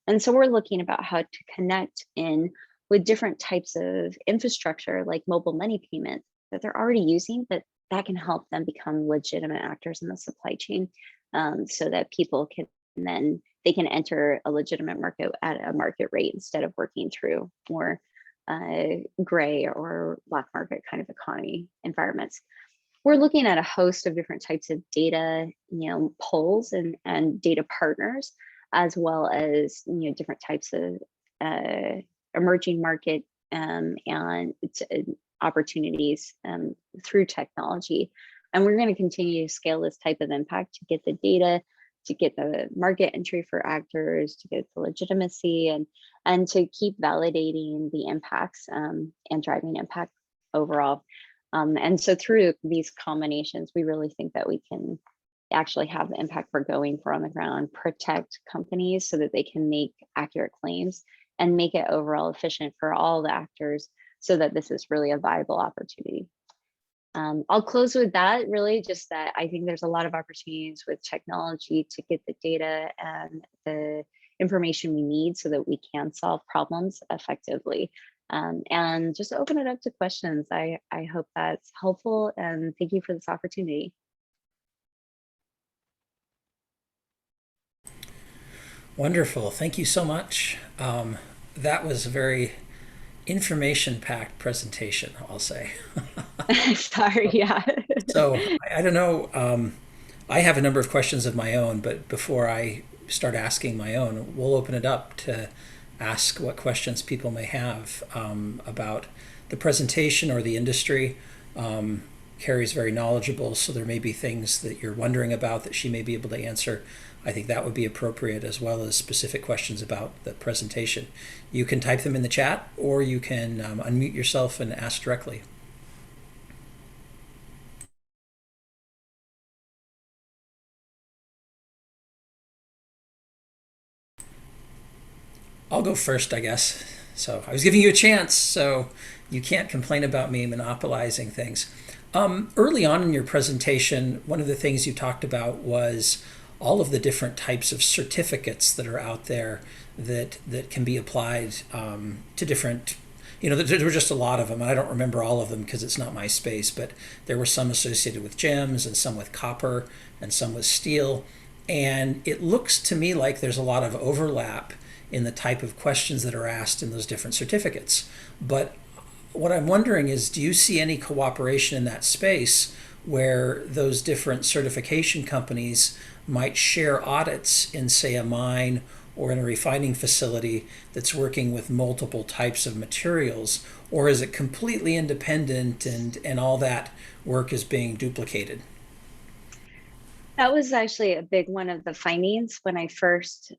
And so we're looking about how to connect in with different types of infrastructure like mobile money payment that they're already using, but that can help them become legitimate actors in the supply chain, so that people can enter a legitimate market at a market rate instead of working through more gray or black market kind of economy environments. We're looking at a host of different types of data, polls and data partners, as well as different types of emerging market and opportunities through technology. And we're going to continue to scale this type of impact to get the data, to get the market entry for actors, to get the legitimacy, and to keep validating the impacts and driving impact overall. And so through these combinations, we really think that we can actually have the impact we're going for on the ground, protect companies so that they can make accurate claims, and make it overall efficient for all the actors so that this is really a viable opportunity. I'll close with that, really just that I think there's a lot of opportunities with technology to get the data and the information we need so that we can solve problems effectively. And just open it up to questions. I hope that's helpful, and thank you for this opportunity. Wonderful. Thank you so much. That was a very information-packed presentation, I'll say. Sorry, yeah. So I don't know. I have a number of questions of my own, but before I start asking my own, we'll open it up to ask what questions people may have about the presentation or the industry. Carrie's very knowledgeable, so there may be things that you're wondering about that she may be able to answer. I think that would be appropriate, as well as specific questions about the presentation. You can type them in the chat, or you can unmute yourself and ask directly. I'll go first, I guess. So I was giving you a chance, so you can't complain about me monopolizing things. Early on in your presentation, one of the things you talked about was all of the different types of certificates that are out there that can be applied to different, there were just a lot of them. I don't remember all of them because it's not my space, but there were some associated with gems and some with copper and some with steel. And it looks to me like there's a lot of overlap in the type of questions that are asked in those different certificates. But what I'm wondering is, do you see any cooperation in that space where those different certification companies might share audits in, say, a mine or in a refining facility that's working with multiple types of materials? Or is it completely independent and all that work is being duplicated? That was actually a big one of the findings when I first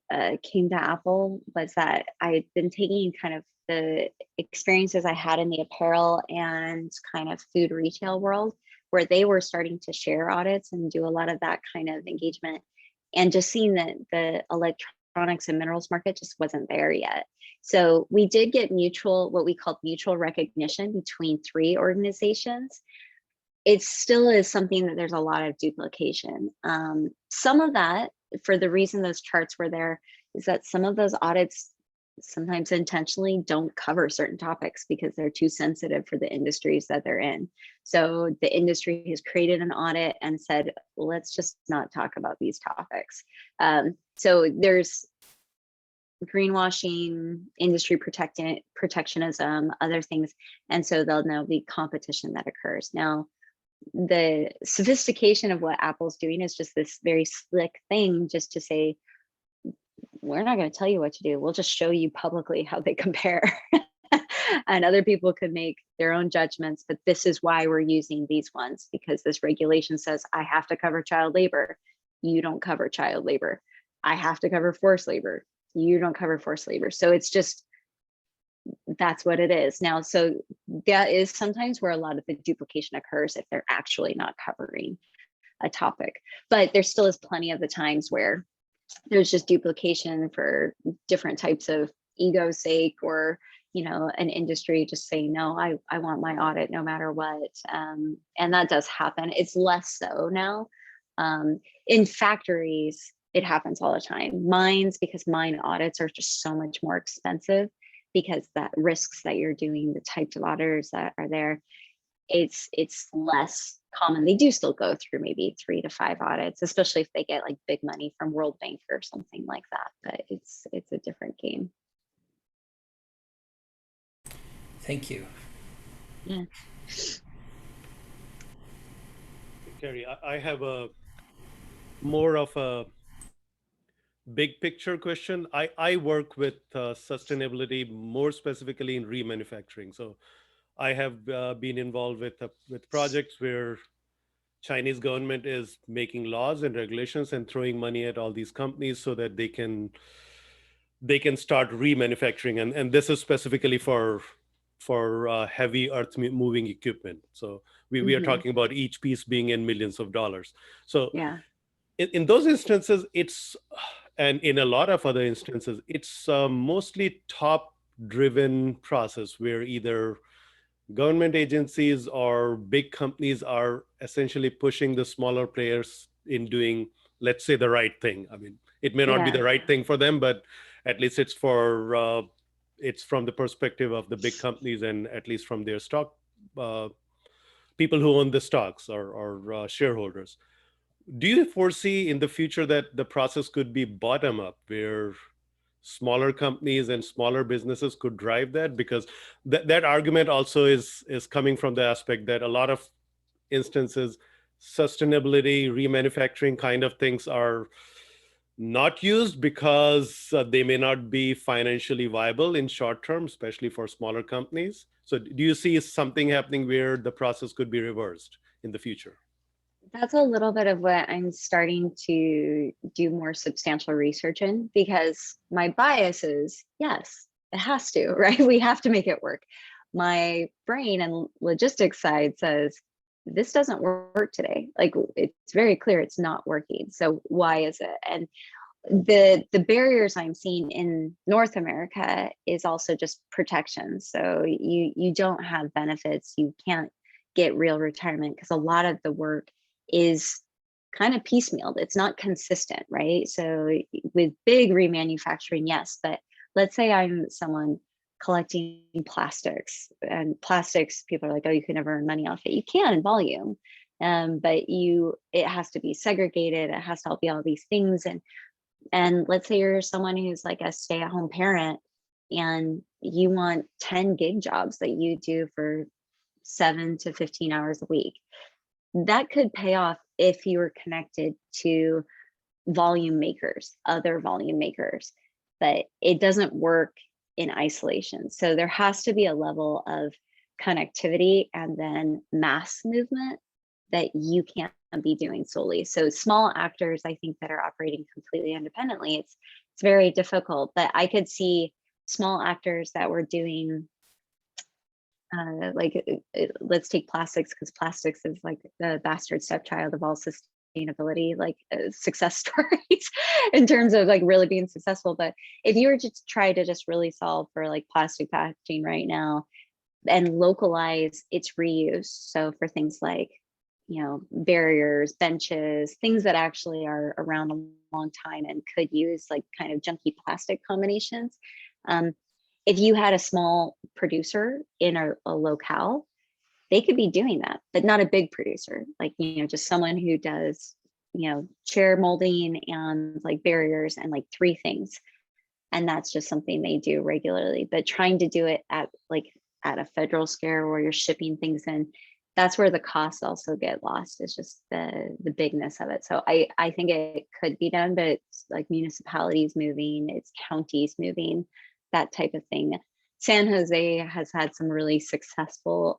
came to Apple, was that I had been taking kind of the experiences I had in the apparel and kind of food retail world, where they were starting to share audits and do a lot of that kind of engagement, and just seeing that the electronics and minerals market just wasn't there yet. So we did get what we called mutual recognition between three organizations. It still is something that there's a lot of duplication. Some of that, for the reason those charts were there, is that some of those audits sometimes intentionally don't cover certain topics because they're too sensitive for the industries that they're in. So the industry has created an audit and said, let's just not talk about these topics. So there's greenwashing, industry protectionism, other things. And so there'll be competition that occurs. Now, the sophistication of what Apple's doing is just this very slick thing, just to say, we're not going to tell you what to do. We'll just show you publicly how they compare. And other people can make their own judgments, but this is why we're using these ones, because this regulation says I have to cover child labor. You don't cover child labor. I have to cover forced labor. You don't cover forced labor. So it's just, that's what it is now. So that is sometimes where a lot of the duplication occurs, if they're actually not covering a topic. But there still is plenty of the times where there's just duplication for different types of ego's sake, or an industry just saying, no, I want my audit no matter what. And that does happen. It's less so now. In factories, it happens all the time. Mines, because mine audits are just so much more expensive, because that risks that you're doing, the types of auditors that are there, it's less common. They do still go through maybe 3 to 5 audits, especially if they get like big money from World Bank or something like that. But it's a different game. Thank you. Yeah. Carrie, I have a more of a big picture question. I work with sustainability more specifically in remanufacturing. So I have been involved with projects where Chinese government is making laws and regulations and throwing money at all these companies so that they can start remanufacturing, and this is specifically for heavy earth moving equipment. So we are talking about each piece being in millions of dollars. So Yeah. in those instances, and in a lot of other instances, it's mostly top driven process where either government agencies or big companies are essentially pushing the smaller players in doing, let's say, the right thing. I mean, it may not be the right thing for them, but at least it's from the perspective of the big companies, and at least from their stock people who own the stocks or shareholders. Do you foresee in the future that the process could be bottom up, where smaller companies and smaller businesses could drive that? Because that argument also is coming from the aspect that a lot of instances, sustainability, remanufacturing kind of things are not used because they may not be financially viable in short term, especially for smaller companies. So do you see something happening where the process could be reversed in the future? That's a little bit of what I'm starting to do more substantial research in, because my bias is, yes, it has to, right? We have to make it work. My brain and logistics side says, this doesn't work today. Like, it's very clear it's not working. So why is it? And the barriers I'm seeing in North America is also just protection. So you don't have benefits. You can't get real retirement because a lot of the work is kind of piecemealed. It's not consistent, right? So with big remanufacturing, yes, but let's say I'm someone collecting plastics, and plastics, people are like, oh, you can never earn money off it. You can in volume, but it has to be segregated. It has to all be all these things. And let's say you're someone who's like a stay-at-home parent, and you want 10 gig jobs that you do for 7 to 15 hours a week. That could pay off if you were connected to volume makers, other volume makers, but it doesn't work in isolation. So there has to be a level of connectivity and then mass movement that you can't be doing solely. So small actors, I think, that are operating completely independently, it's very difficult. But I could see small actors that were doing let's take plastics, because plastics is like the bastard stepchild of all sustainability success stories in terms of like really being successful. But if you were to try to just really solve for like plastic packaging right now and localize its reuse, so for things like, you know, barriers, benches, things that actually are around a long time and could use like kind of junky plastic combinations, if you had a small producer in a locale, they could be doing that, but not a big producer, like, you know, just someone who does, you know, chair molding and like barriers and like 3 things. And that's just something they do regularly. But trying to do it at a federal scale where you're shipping things in, that's where the costs also get lost. It's just the bigness of it. So I think it could be done, but it's like municipalities moving, it's counties moving, that type of thing. San Jose has had some really successful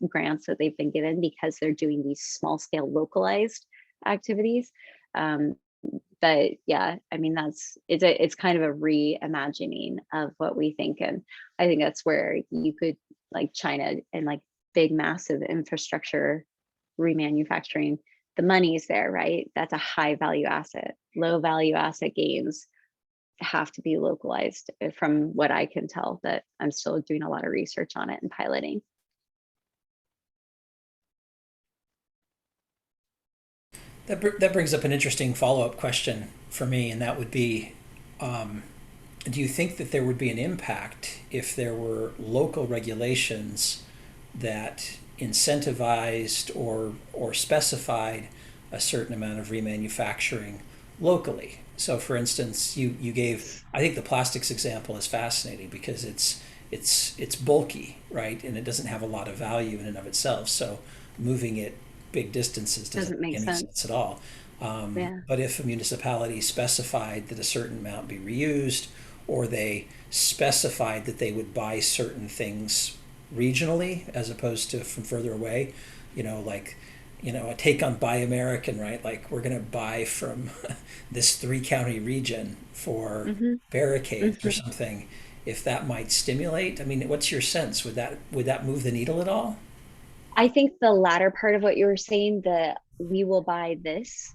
grants that they've been given because they're doing these small scale localized activities. But yeah, I mean, it's kind of a reimagining of what we think. And I think that's where you could, like China and like big, massive infrastructure remanufacturing, the money's there, right? That's a high value asset. Low value asset gains have to be localized, from what I can tell, but I'm still doing a lot of research on it and piloting. That brings up an interesting follow-up question for me, and that would be, do you think that there would be an impact if there were local regulations that incentivized or specified a certain amount of remanufacturing locally? So, for instance, you gave, I think the plastics example is fascinating because it's bulky, right, and it doesn't have a lot of value in and of itself. So, moving it big distances doesn't make any sense at all. Yeah. But if a municipality specified that a certain amount be reused, or they specified that they would buy certain things regionally as opposed to from further away, a take on Buy American, right? Like, we're going to buy from this 3-county region for barricades or something. If that might stimulate, I mean, what's your sense? Would that move the needle at all? I think the latter part of what you were saying, the we will buy this,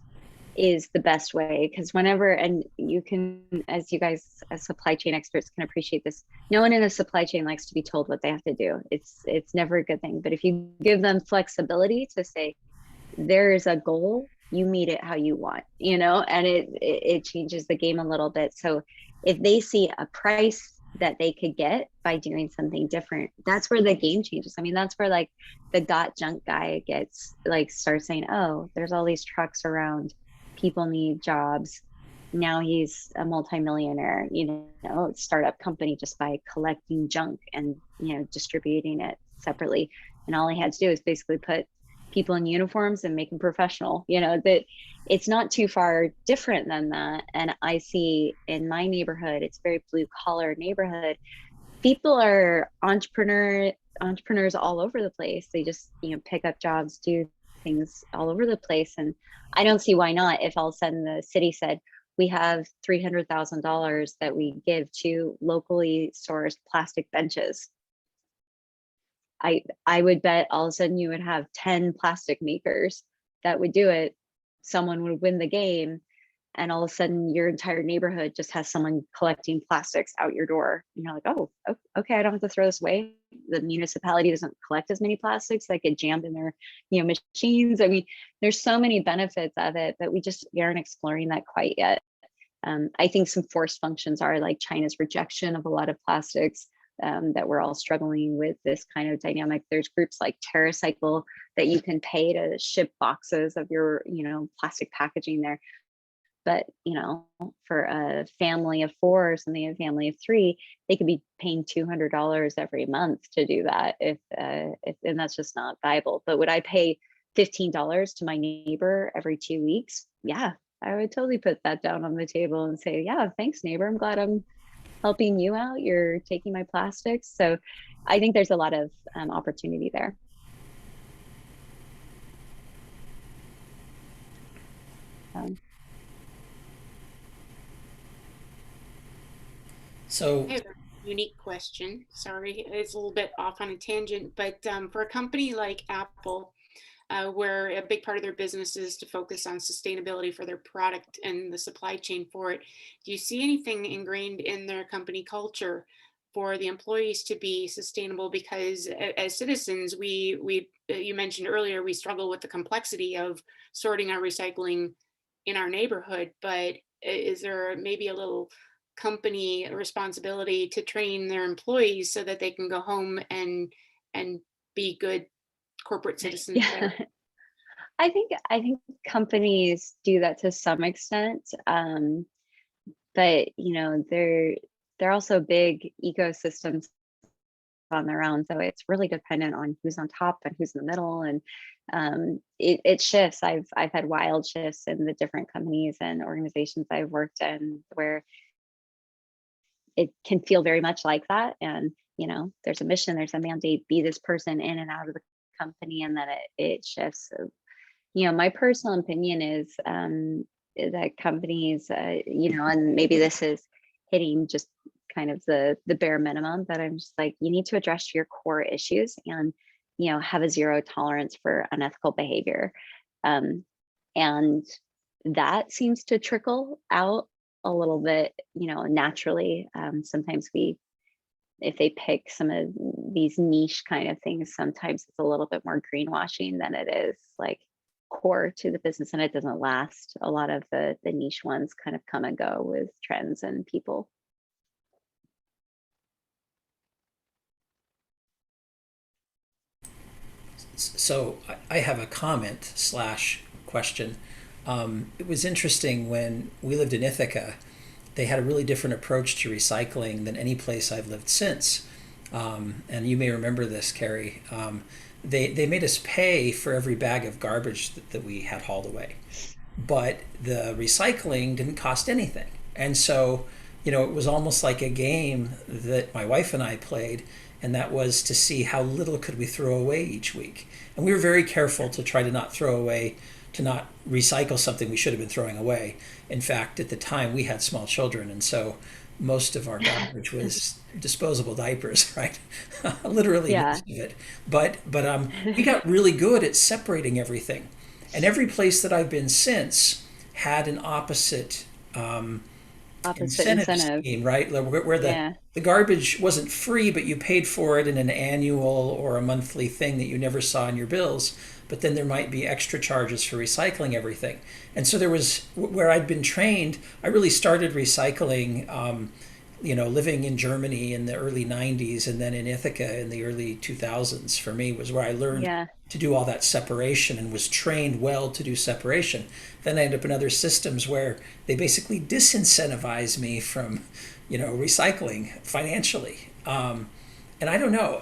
is the best way, because whenever, and you can, as you guys as supply chain experts can appreciate this, no one in a supply chain likes to be told what they have to do. It's never a good thing. But if you give them flexibility to say, there is a goal, you meet it how you want, and it changes the game a little bit. So if they see a price that they could get by doing something different, that's where the game changes. I mean, that's where like the got junk guy gets like, starts saying, oh, there's all these trucks around, people need jobs. Now he's a multimillionaire, startup company, just by collecting junk and distributing it separately. And all he had to do is basically put people in uniforms and make them professional. That it's not too far different than that. And I see in my neighborhood, it's a very blue collar neighborhood. People are entrepreneurs all over the place. They just pick up jobs, do things all over the place. And I don't see why not. If all of a sudden the city said, we have $300,000 that we give to locally sourced plastic benches, I would bet all of a sudden you would have 10 plastic makers that would do it. Someone would win the game, and all of a sudden your entire neighborhood just has someone collecting plastics out your door. And you're like, oh, okay, I don't have to throw this away. The municipality doesn't collect as many plastics that get jammed in their machines. I mean, there's so many benefits of it, but we aren't exploring that quite yet. I think some forced functions are like China's rejection of a lot of plastics, that we're all struggling with this kind of dynamic. There's groups like TerraCycle that you can pay to ship boxes of your, plastic packaging there. But, for a family of 4 or something, a family of 3, they could be paying $200 every month to do that. And that's just not viable. But would I pay $15 to my neighbor every 2 weeks? Yeah, I would totally put that down on the table and say, yeah, thanks, neighbor. I'm glad I'm helping you out. You're taking my plastics. So I think there's a lot of opportunity there. Um, So I have a unique question. Sorry, it's a little bit off on a tangent, but for a company like Apple, where a big part of their business is to focus on sustainability for their product and the supply chain for it, do you see anything ingrained in their company culture for the employees to be sustainable? Because as citizens, we you mentioned earlier, we struggle with the complexity of sorting our recycling in our neighborhood, but is there maybe a little company responsibility to train their employees so that they can go home and be good corporate citizens yeah. there? I think companies do that to some extent. But they're also big ecosystems on their own. So it's really dependent on who's on top and who's in the middle. And it shifts. I've had wild shifts in the different companies and organizations I've worked in where it can feel very much like that. And there's a mission, there's a mandate, be this person in and out of the company, and then it shifts. So, my personal opinion is that companies, and maybe this is hitting just kind of the bare minimum, but I'm just like, you need to address your core issues and, have a zero tolerance for unethical behavior. And that seems to trickle out a little bit, naturally. Sometimes if they pick some of these niche kind of things, sometimes it's a little bit more greenwashing than it is like core to the business, and it doesn't last. A lot of the niche ones kind of come and go with trends and people. So I have a comment slash question. It was interesting when we lived in Ithaca, they had a really different approach to recycling than any place I've lived since. And you may remember this, Carrie. They made us pay for every bag of garbage that we had hauled away, but the recycling didn't cost anything. And so, it was almost like a game that my wife and I played, and that was to see how little could we throw away each week. And we were very careful to try to not throw away, to not recycle something we should have been throwing away. In fact, at the time we had small children, and so most of our garbage was disposable diapers, right? Literally Yeah. most of it. But we got really good at separating everything, and every place that I've been since had an opposite Opposite incentive incentive. scheme, right? Where Yeah. the garbage wasn't free, but you paid for it in an annual or a monthly thing that you never saw in your bills. But then there might be extra charges for recycling everything. And so there was where I'd been trained. I really started recycling, living in Germany in the early '90s, and then in Ithaca in the early 2000s. For me, was where I learned Yeah. to do all that separation and was trained well to do separation. Then I ended up in other systems where they basically disincentivize me from, recycling financially. And I don't know,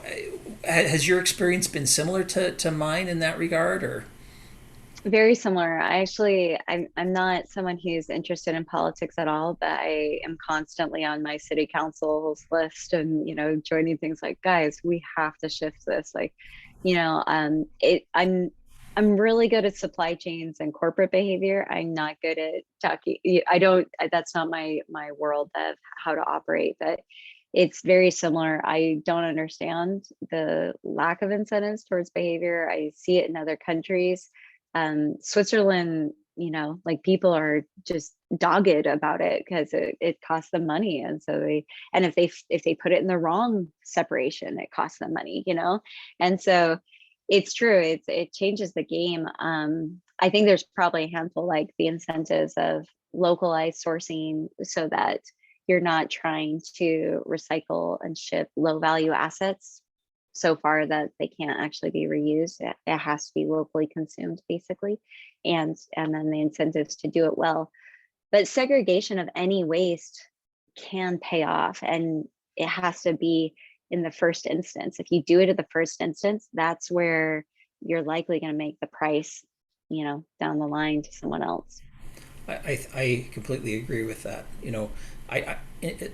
has your experience been similar to mine in that regard, or? Very similar. I'm not someone who's interested in politics at all, but I am constantly on my city council's list and, joining things like, guys, we have to shift this. Like, I'm really good at supply chains and corporate behavior. I'm not good at talking. I don't, that's not my world of how to operate, but it's very similar. I don't understand the lack of incentives towards behavior. I see it in other countries. Switzerland, like people are just dogged about it because it costs them money. And so and if they put it in the wrong separation, it costs them money, And so it's true. It changes the game. I think there's probably a handful, like the incentives of localized sourcing so that you're not trying to recycle and ship low value assets so far that they can't actually be reused. It has to be locally consumed, basically, and then the incentives to do it well. But segregation of any waste can pay off, and it has to be in the first instance. If you do it at the first instance, that's where you're likely going to make the price, down the line to someone else. I completely agree with that. You know,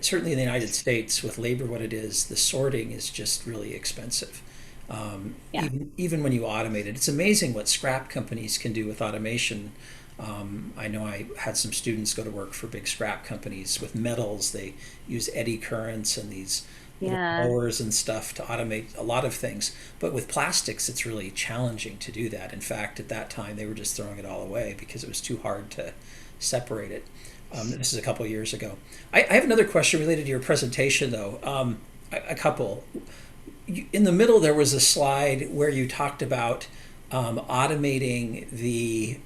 certainly in the United States, with labor what it is, the sorting is just really expensive. Yeah. Even when you automate it, it's amazing what scrap companies can do with automation. I know I had some students go to work for big scrap companies with metals. They use eddy currents and these little Yeah. blowers and stuff to automate a lot of things. But with plastics, it's really challenging to do that. In fact, at that time, they were just throwing it all away because it was too hard to separate it. This is a couple of years ago. I have another question related to your presentation, though. A couple. In the middle, there was a slide where you talked about automating the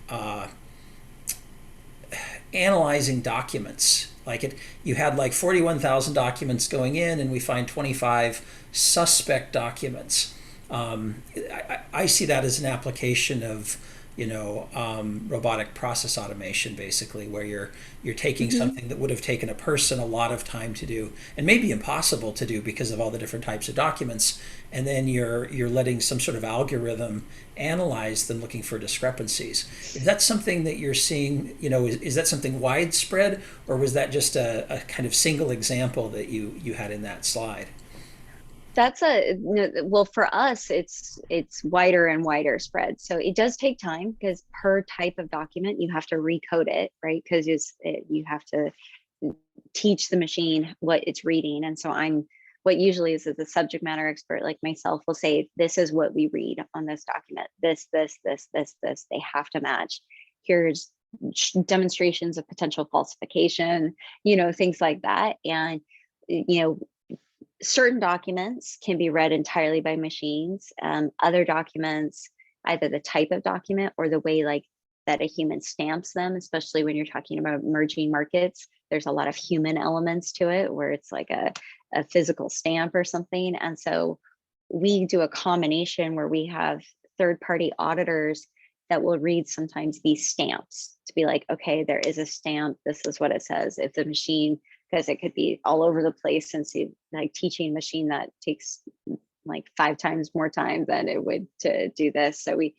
analyzing documents. Like you had like 41,000 documents going in, and we find 25 suspect documents. I see that as an application of, robotic process automation, basically, where you're taking Hmm. something that would have taken a person a lot of time to do, and maybe impossible to do because of all the different types of documents, and then you're letting some sort of algorithm analyze them, looking for discrepancies. Is that something that you're seeing? Is that something widespread, or was that just a kind of single example that you had in that slide? That's well, for us, it's wider and wider spread. So it does take time because per type of document, you have to recode it, right? Because you have to teach the machine what it's reading. And so what usually is as a subject matter expert like myself will say, this is what we read on this document. This, they have to match. Here's demonstrations of potential falsification, things like that. And, certain documents can be read entirely by machines. Other documents, either the type of document or the way like that a human stamps them, especially when you're talking about emerging markets, there's a lot of human elements to it where it's like a physical stamp or something. And so we do a combination where we have third-party auditors that will read sometimes these stamps to be like, okay, there is a stamp. This is what it says. If the machine, because it could be all over the place, since you like teaching a machine that takes like 5 times more time than it would to do this. So we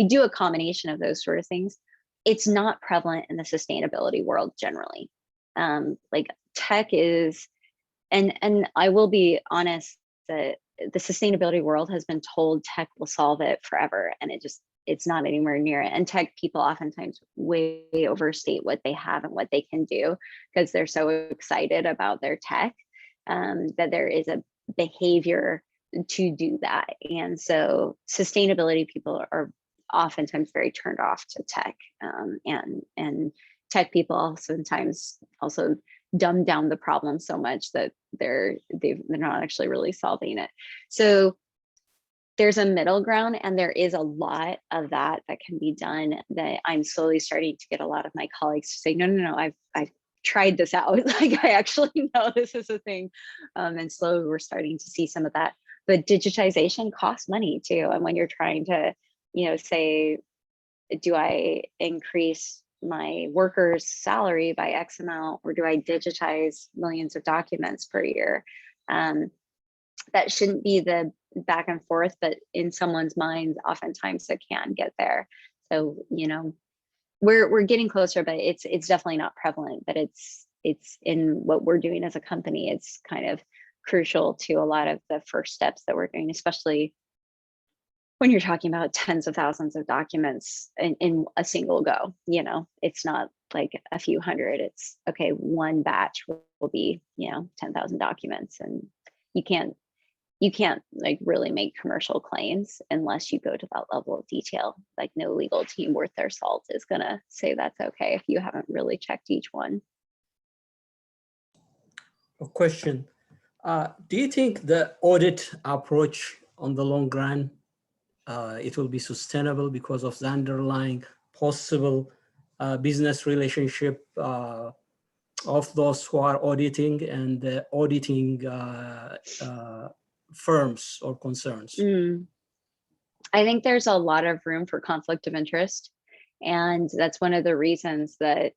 do a combination of those sort of things. It's not prevalent in the sustainability world generally. Like tech is, and I will be honest that the sustainability world has been told tech will solve it forever, and it's not anywhere near it. And tech people oftentimes way overstate what they have and what they can do because they're so excited about their tech, that there is a behavior to do that. And so sustainability people are oftentimes very turned off to tech, and tech people oftentimes also dumb down the problem so much that they're not actually really solving it. So there's a middle ground, and there is a lot of that can be done that I'm slowly starting to get a lot of my colleagues to say, no, I've tried this out. Like I actually know this is a thing. And slowly we're starting to see some of that. But digitization costs money too. And when you're trying to, say, do I increase my worker's salary by X amount, or do I digitize millions of documents per year? That shouldn't be the back and forth, but in someone's mind, oftentimes it can get there. So, we're getting closer, but it's definitely not prevalent, but it's in what we're doing as a company. It's kind of crucial to a lot of the first steps that we're doing, especially when you're talking about tens of thousands of documents in a single go. It's not like a few hundred. It's okay, one batch will be 10,000 documents, and you can't like really make commercial claims unless you go to that level of detail. Like no legal team worth their salt is gonna say that's okay if you haven't really checked each one. A question. Do you think the audit approach on the long run, it will be sustainable because of the underlying possible business relationship of those who are auditing and the auditing firms or concerns? I think there's a lot of room for conflict of interest. And that's one of the reasons that,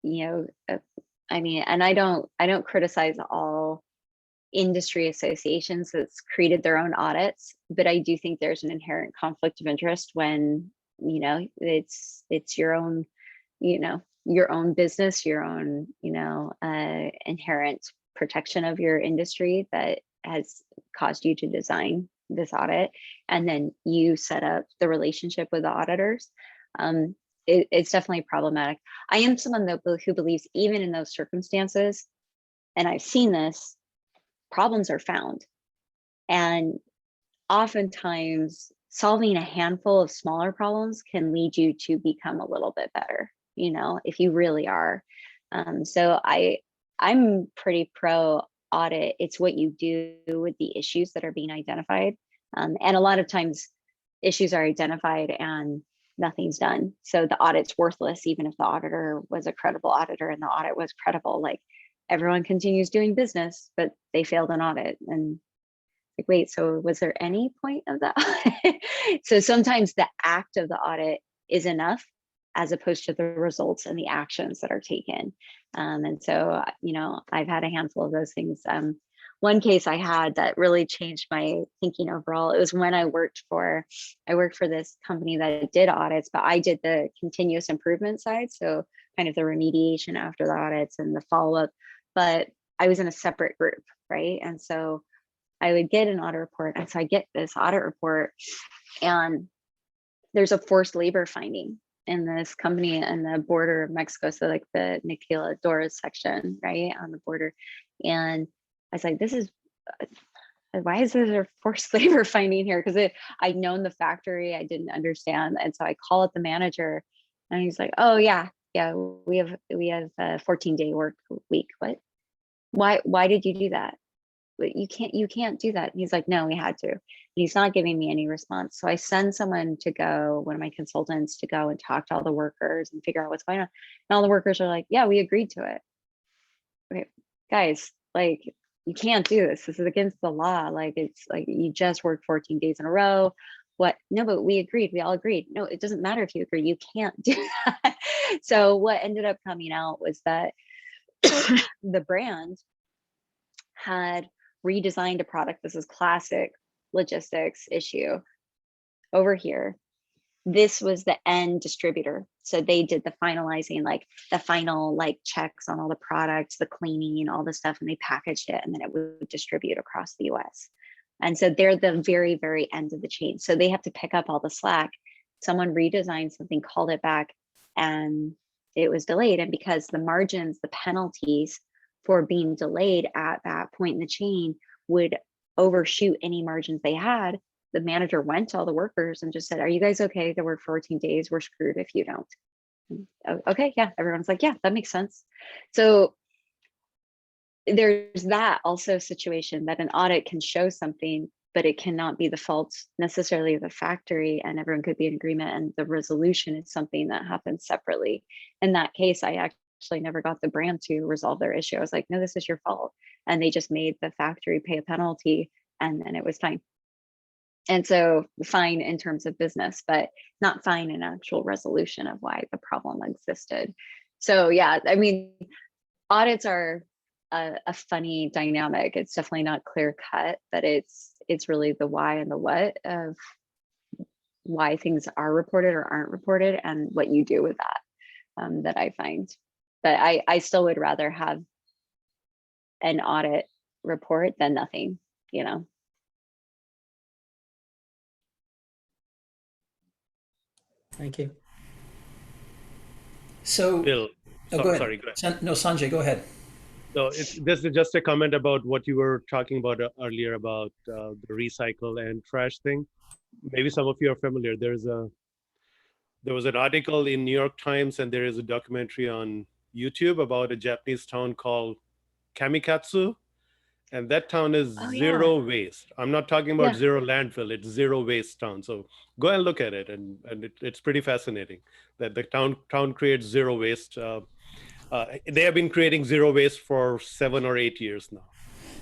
and I don't criticize all industry associations that's created their own audits, but I do think there's an inherent conflict of interest when, it's your own, your own business, your own, inherent protection of your industry that has caused you to design this audit, and then you set up the relationship with the auditors. It's definitely problematic. I am someone who believes even in those circumstances, and I've seen this, problems are found. And oftentimes solving a handful of smaller problems can lead you to become a little bit better, if you really are. So I'm pretty pro audit. It's what you do with the issues that are being identified. And a lot of times issues are identified and nothing's done. So the audit's worthless, even if the auditor was a credible auditor and the audit was credible. Like, everyone continues doing business, but they failed an audit. And like, wait, so was there any point of that? So sometimes the act of the audit is enough, as opposed to the results and the actions that are taken. And so, I've had a handful of those things. One case I had that really changed my thinking overall, it was when I worked for this company that did audits, but I did the continuous improvement side. So kind of the remediation after the audits and the follow-up, but I was in a separate group, right? And so I would get an audit report. And so I get this audit report, and there's a forced labor finding in this company in the border of Mexico. So like the Maquiladoras section, right, on the border. And I was like, why is there a forced labor finding here? Because I'd known the factory, I didn't understand. And so I call up the manager, and he's like, oh yeah, we have a 14-day work week. What? Why did you do that? But you can't do that. And he's like, no, we had to. And he's not giving me any response. So I send someone to go, one of my consultants, to go and talk to all the workers and figure out what's going on. And all the workers are like, yeah, we agreed to it. Okay, guys, like, you can't do this. This is against the law. Like, it's like, you just worked 14 days in a row. What? No, but we agreed. We all agreed. No, it doesn't matter if you agree. You can't do that. So what ended up coming out was that the brand had redesigned a product. This is classic logistics issue over here. This was the end distributor. So they did the finalizing, like the final checks on all the products, the cleaning, all the stuff, and they packaged it, and then it would distribute across the US. And so they're the very, very end of the chain. So they have to pick up all the slack. Someone redesigned something, called it back, and it was delayed. And because the margins, the penalties for being delayed at that point in the chain would overshoot any margins they had, the manager went to all the workers and just said, are you guys okay to work 14 days? We're screwed if you don't. Okay, yeah, everyone's like, yeah, that makes sense. So there's that also situation that an audit can show something, but it cannot be the fault necessarily of the factory, and everyone could be in agreement, and the resolution is something that happens separately. In that case, I actually never got the brand to resolve their issue. I was like, no, this is your fault. And they just made the factory pay a penalty, and then it was fine. And so fine in terms of business, but not fine in actual resolution of why the problem existed. So yeah, I mean, audits are a funny dynamic. It's definitely not clear cut, but it's really the why and the what of why things are reported or aren't reported, and what you do with that, that I find. But I still would rather have an audit report than nothing, Thank you. So, Bill, go ahead. sorry, go ahead. No, Sanjay, go ahead. So this is just a comment about what you were talking about earlier about the recycle and trash thing. Maybe some of you are familiar. There was an article in New York Times, and there is a documentary on YouTube about a Japanese town called Kamikatsu. And that town is zero waste. I'm not talking about zero landfill, it's zero waste town. So go and look at it, and it's pretty fascinating that the town creates zero waste. They have been creating zero waste for 7 or 8 years now.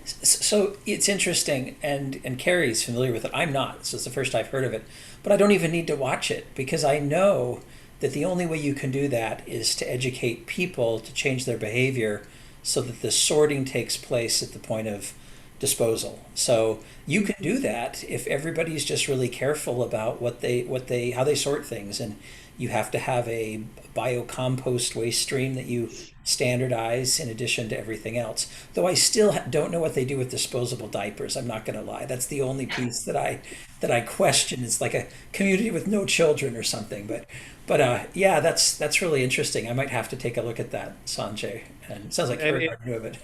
So it's interesting, and Carrie's familiar with it. I'm not, so it's the first I've heard of it. But I don't even need to watch it, because I know that the only way you can do that is to educate people to change their behavior, so that the sorting takes place at the point of disposal. So you can do that if everybody's just really careful about how they sort things, and you have to have a biocompost waste stream that you standardize in addition to everything else. Though I still don't know what they do with disposable diapers. I'm not going to lie. That's the only piece that I question. It's like a community with no children or something. But yeah, that's really interesting. I might have to take a look at that, Sanjay. And it sounds like And Carrie knew of it.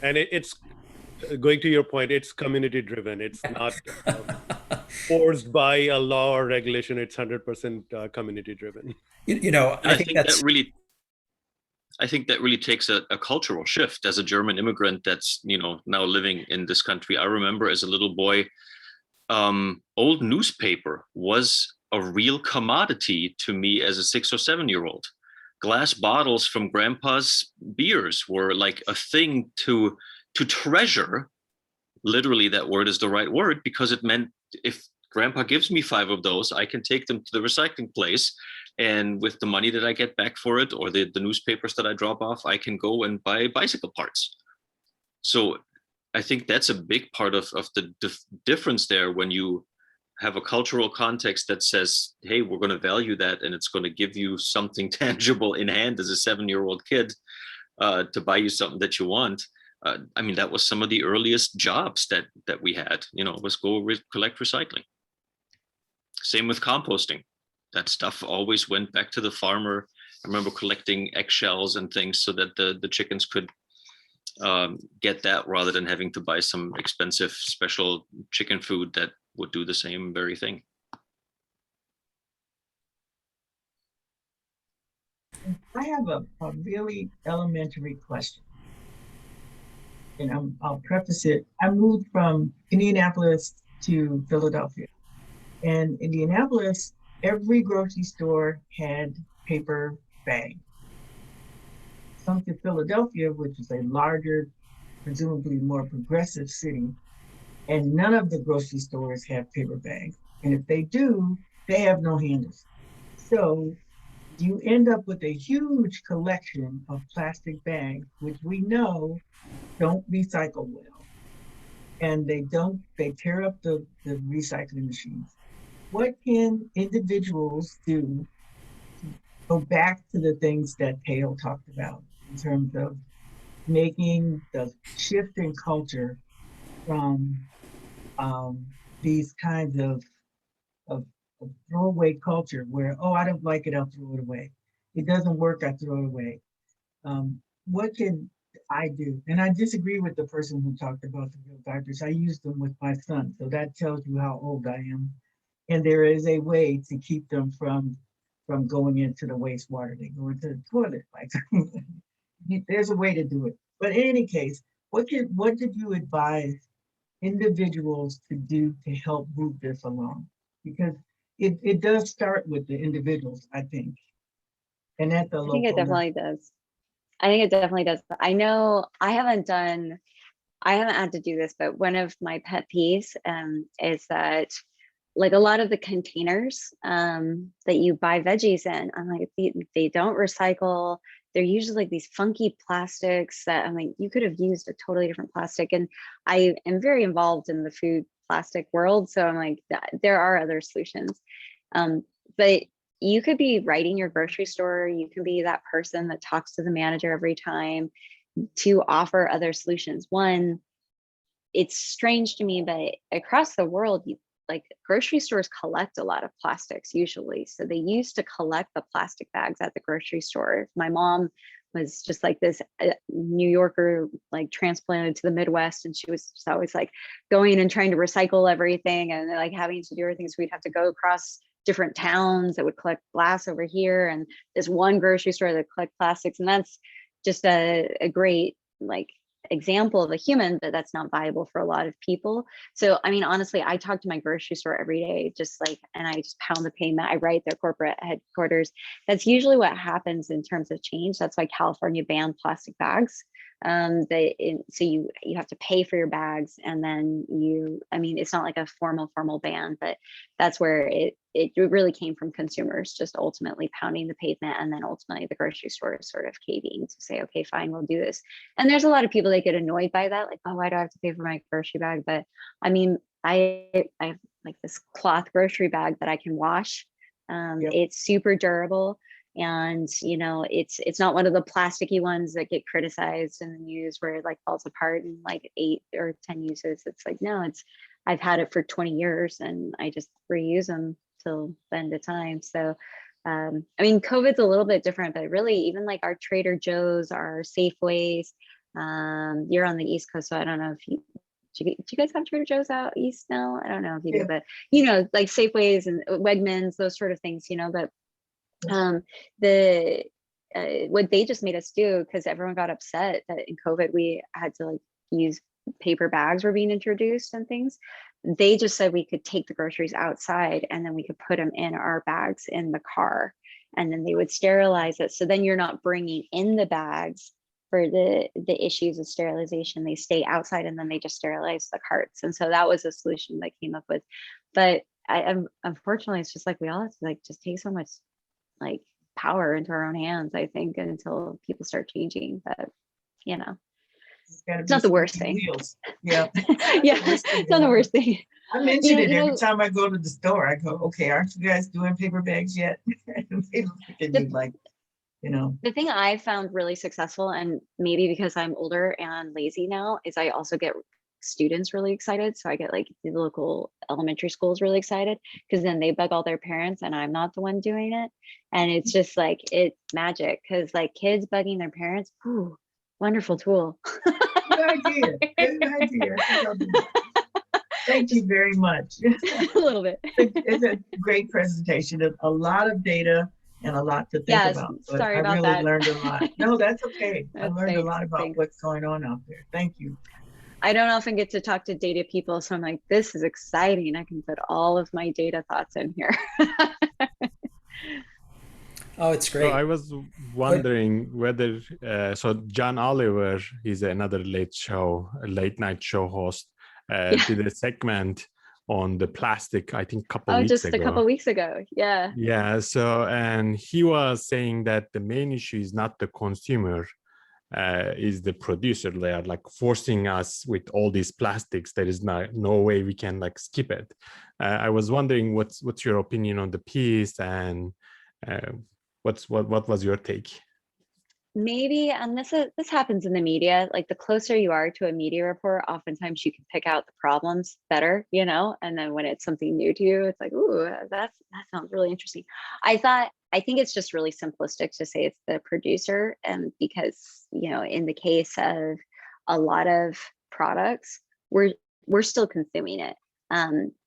it's going to your point. It's community driven. It's not forced by a law or regulation. It's 100% community driven. You know, I think that really takes a cultural shift. As a German immigrant that's, now living in this country, I remember as a little boy, old newspaper was a real commodity to me as a 6 or 7-year-old. Glass bottles from grandpa's beers were like a thing to treasure. Literally, that word is the right word, because it meant if grandpa gives me 5 of those, I can take them to the recycling place. And with the money that I get back for it, or the newspapers that I drop off, I can go and buy bicycle parts. So I think that's a big part of the difference there, when you have a cultural context that says, hey, we're going to value that, and it's going to give you something tangible in hand as a 7-year-old kid to buy you something that you want. I mean, that was some of the earliest jobs that we had, was go collect recycling. Same with composting. That stuff always went back to the farmer. I remember collecting eggshells and things so that the chickens could get that, rather than having to buy some expensive special chicken food that would do the same very thing. I have a really elementary question. And I'll preface it. I moved from Indianapolis to Philadelphia. And Indianapolis, every grocery store had paper bags. Come to Philadelphia, which is a larger, presumably more progressive city, and none of the grocery stores have paper bags. And if they do, they have no handles. So you end up with a huge collection of plastic bags, which we know don't recycle well. And they tear up the recycling machines. What can individuals do to go back to the things that Theo talked about in terms of making the shift in culture from these kinds of throwaway culture where, oh, I don't like it, I'll throw it away. It doesn't work, I throw it away. What can I do? And I disagree with the person who talked about the real diapers. I use them with my son, so that tells you how old I am. And there is a way to keep them from going into the wastewater. They go into the toilet. Like there's a way to do it. But in any case, what did you advise individuals to do to help move this along? Because it does start with the individuals, I think. And at the local I think it definitely does. I think it definitely does. I know I haven't had to do this, but one of my pet peeves is that like a lot of the containers that you buy veggies in, I'm like, they don't recycle. They're usually like these funky plastics that I'm like, you could have used a totally different plastic. And I am very involved in the food plastic world. So I'm like, there are other solutions. But you could be writing your grocery store. You can be that person that talks to the manager every time to offer other solutions. One, it's strange to me, but across the world, like grocery stores collect a lot of plastics usually. So they used to collect the plastic bags at the grocery store. My mom was just like this New Yorker, like transplanted to the Midwest. And she was just always like going and trying to recycle everything and like having to do everything. So we'd have to go across different towns that would collect glass over here. And this one grocery store that collect plastics. And that's just a great like example of a human, but that's not viable for a lot of people. So, I mean, honestly, I talk to my grocery store every day, just like, and I just pound the pavement. I write their corporate headquarters. That's usually what happens in terms of change. That's why California banned plastic bags. So you have to pay for your bags, and then I mean, it's not like a formal ban, but that's where it really came from consumers just ultimately pounding the pavement, and then ultimately the grocery store is sort of caving to say, okay, fine, we'll do this. And there's a lot of people that get annoyed by that, like, oh, why do I have to pay for my grocery bag? But I mean, I have like this cloth grocery bag that I can wash. Yep. It's super durable. And, you know, it's not one of the plasticky ones that get criticized in the news where it like falls apart in like 8 or 10 uses. It's like, no, I've had it for 20 years and I just reuse them till the end of time. So, I mean, COVID's a little bit different, but really even like our Trader Joe's, our Safeways, you're on the East Coast, so I don't know if do you guys have Trader Joe's out East now? I don't know if you do, but you know, like Safeways and Wegmans, those sort of things, you know, but what they just made us do, because everyone got upset that in COVID we had to like use paper bags were being introduced and things. They just said we could take the groceries outside and then we could put them in our bags in the car, and then they would sterilize it. So then you're not bringing in the bags for the issues of sterilization. They stay outside and then they just sterilize the carts. And so that was a solution that came up with. But unfortunately, it's just like we all have to like just take so much like power into our own hands, I think, until people start changing. But you know, it's not the worst thing. Wheels. Yeah. Yeah, it's not the worst thing. I mention it every time I go to the store. I go, okay, aren't you guys doing paper bags yet? And they look at me like, you know. The thing I found really successful, and maybe because I'm older and lazy now, is I also get students really excited. So I get like the local elementary schools really excited because then they bug all their parents and I'm not the one doing it. And it's just like, it's magic because like kids bugging their parents, ooh, wonderful tool. Good idea. Good idea. Thank you very much. A little bit. It's a great presentation. A lot of data and a lot to think about. But sorry about I really that. learned a lot. No, that's okay. I learned a lot about thanks. what's going on out there. Thank you. I don't often get to talk to data people, so I'm like, this is exciting. I can put all of my data thoughts in here. Oh, it's great. So I was wondering whether, so John Oliver, he's another late night show host, did a segment on the plastic, I think a couple weeks ago. A couple weeks ago, yeah. Yeah, so, and he was saying that the main issue is not the consumer, is the producer. They are like forcing us with all these plastics. There is no way we can like skip it. I was wondering what's your opinion on the piece, and what was your take? Maybe, and this happens in the media, like the closer you are to a media report, oftentimes you can pick out the problems better, you know, and then when it's something new to you, it's like, ooh, that sounds really interesting. I think it's just really simplistic to say it's the producer, and because, you know, in the case of a lot of products, we're still consuming it.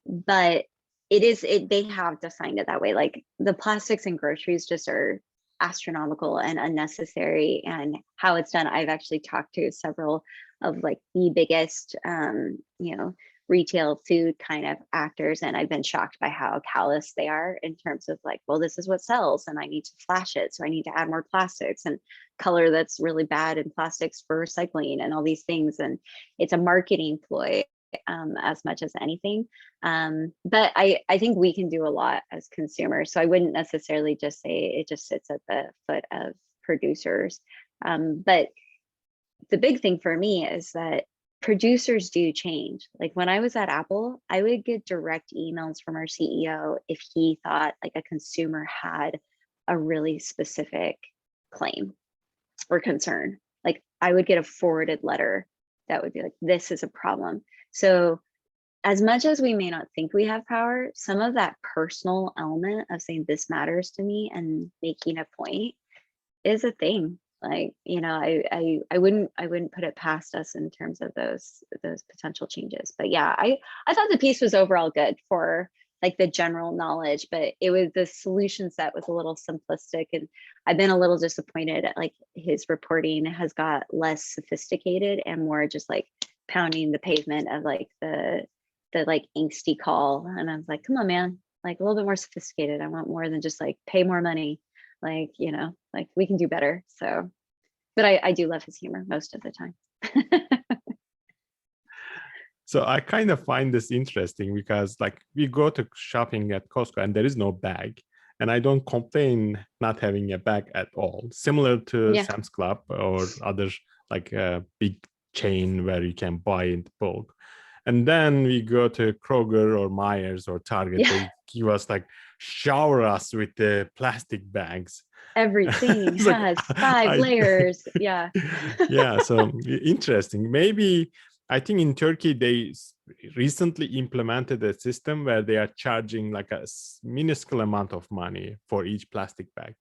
But they have designed it that way. Like the plastics in groceries just are astronomical and unnecessary, and how it's done. I've actually talked to several of like the biggest, you know, retail food kind of actors, and I've been shocked by how callous they are in terms of like, well, this is what sells and I need to flash it, so I need to add more plastics and color that's really bad in plastics for recycling and all these things. And it's a marketing ploy as much as anything. But I think we can do a lot as consumers. So I wouldn't necessarily just say it just sits at the foot of producers. But the big thing for me is that producers do change. Like when I was at Apple, I would get direct emails from our CEO if he thought like a consumer had a really specific claim or concern. Like I would get a forwarded letter that would be like, this is a problem. So as much as we may not think we have power, some of that personal element of saying this matters to me and making a point is a thing. Like, you know, I wouldn't put it past us in terms of those potential changes. But yeah, I thought the piece was overall good for like the general knowledge, but it was the solution set was a little simplistic, and I've been a little disappointed at like his reporting has got less sophisticated and more just like pounding the pavement of like the like angsty call. And I was like, come on, man, like a little bit more sophisticated. I want more than just like pay more money. Like, you know, like we can do better. So, but I do love his humor most of the time. So I kind of find this interesting because like we go to shopping at Costco and there is no bag, and I don't complain not having a bag at all. Similar to Sam's Club or other like a big chain where you can buy in bulk. And then we go to Kroger or Myers or Target. They give us like shower us with the plastic bags. Everything It's like, has 5 layers. Yeah. Yeah, so interesting. Maybe I think in Turkey they recently implemented a system where they are charging like a minuscule amount of money for each plastic bag,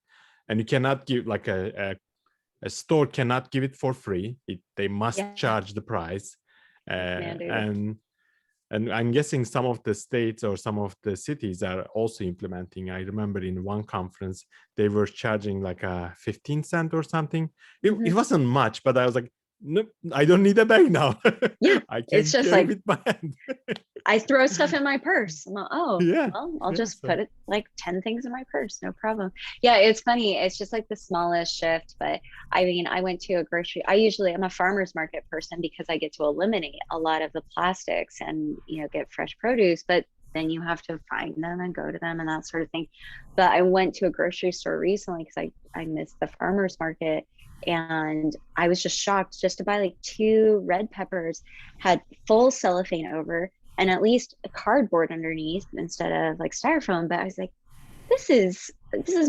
and you cannot give like a store cannot give it for free. They must Yeah. charge the price, Mandated. and I'm guessing some of the states or some of the cities are also implementing. I remember in one conference, they were charging like a 15 cent or something. It wasn't much, but I was like, nope, I don't need a bag now. Yeah, I can it's just carry like, with my hand. I throw stuff in my purse. I'm like, oh, Yeah, well, I'll yeah, just so- put it like 10 things in my purse, no problem. Yeah, it's funny. It's just like the smallest shift. But I mean, I went to a grocery. I'm a farmer's market person because I get to eliminate a lot of the plastics and, get fresh produce. But then you have to find them and go to them and that sort of thing. But I went to a grocery store recently because I missed the farmer's market. And I was just shocked just to buy like 2 red peppers, had full cellophane over and at least a cardboard underneath instead of like styrofoam. But I was like, this is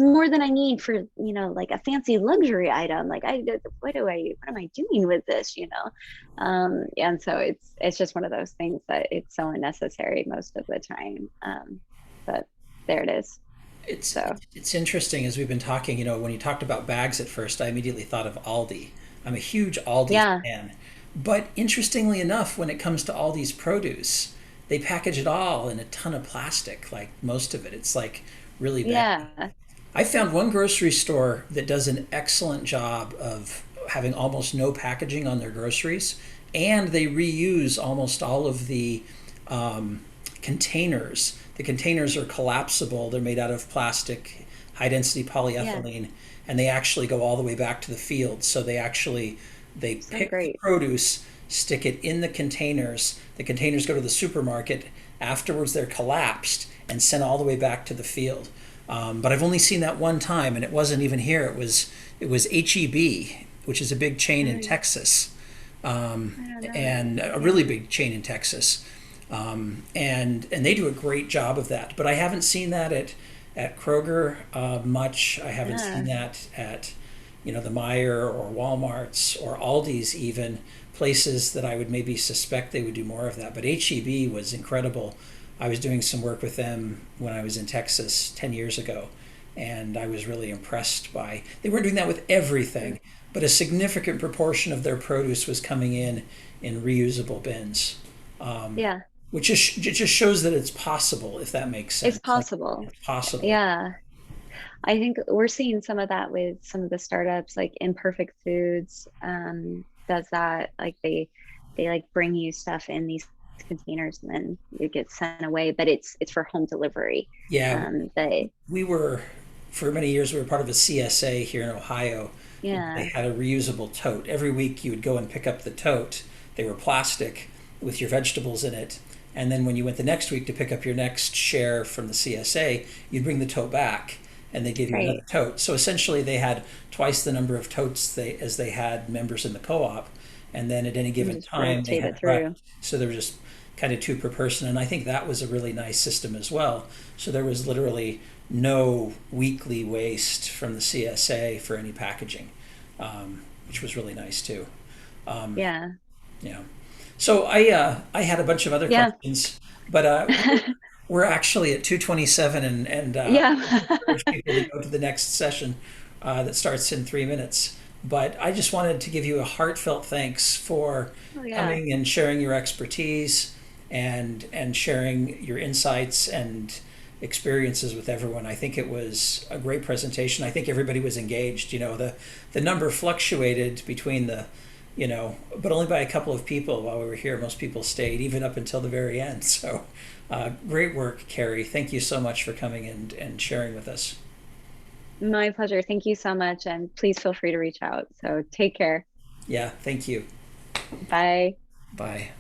more than I need for, like a fancy luxury item. Like what am I doing with this, and so it's just one of those things that it's so unnecessary most of the time. But there it is. It's interesting as we've been talking, when you talked about bags at first, I immediately thought of Aldi. I'm a huge Aldi fan. But interestingly enough, when it comes to Aldi's produce, they package it all in a ton of plastic, like most of it. It's like really bad. Yeah. I found one grocery store that does an excellent job of having almost no packaging on their groceries, and they reuse almost all of the containers. The containers are collapsible. They're made out of plastic, high density polyethylene, and they actually go all the way back to the field. So they pick the produce, stick it in the containers. The containers go to the supermarket. Afterwards, they're collapsed and sent all the way back to the field. But I've only seen that one time, and it wasn't even here. It was HEB, which is a big chain in Texas, and a really big chain in Texas. And they do a great job of that. But I haven't seen that at Kroger much. I haven't seen that at the Meijer or Walmart's or Aldi's, even places that I would maybe suspect they would do more of that. But HEB was incredible. I was doing some work with them when I was in Texas 10 years ago, and I was really impressed by, they weren't doing that with everything, but a significant proportion of their produce was coming in reusable bins. Which just shows that it's possible, if that makes sense. It's possible. Like, it's possible. Yeah. I think we're seeing some of that with some of the startups, like Imperfect Foods does that. Like they like bring you stuff in these containers and then it gets sent away, but it's for home delivery. Yeah. We were, for many years, we were part of a CSA here in Ohio. Yeah. They had a reusable tote. Every week you would go and pick up the tote. They were plastic with your vegetables in it. And then when you went the next week to pick up your next share from the CSA, you'd bring the tote back and they give you another tote. So essentially they had twice the number of totes as they had members in the co-op. And then at any given time, they had so there were just kind of 2 per person. And I think that was a really nice system as well. So there was literally no weekly waste from the CSA for any packaging, which was really nice too. Yeah. So I had a bunch of other questions, but we're actually at 2:27, and encourage people to go to the next session that starts in 3 minutes. But I just wanted to give you a heartfelt thanks for coming and sharing your expertise and sharing your insights and experiences with everyone. I think it was a great presentation. I think everybody was engaged. The number fluctuated between but only by a couple of people while we were here. Most people stayed even up until the very end. So great work, Carrie. Thank you so much for coming and sharing with us. My pleasure. Thank you so much. And please feel free to reach out. So take care. Yeah, thank you. Bye. Bye.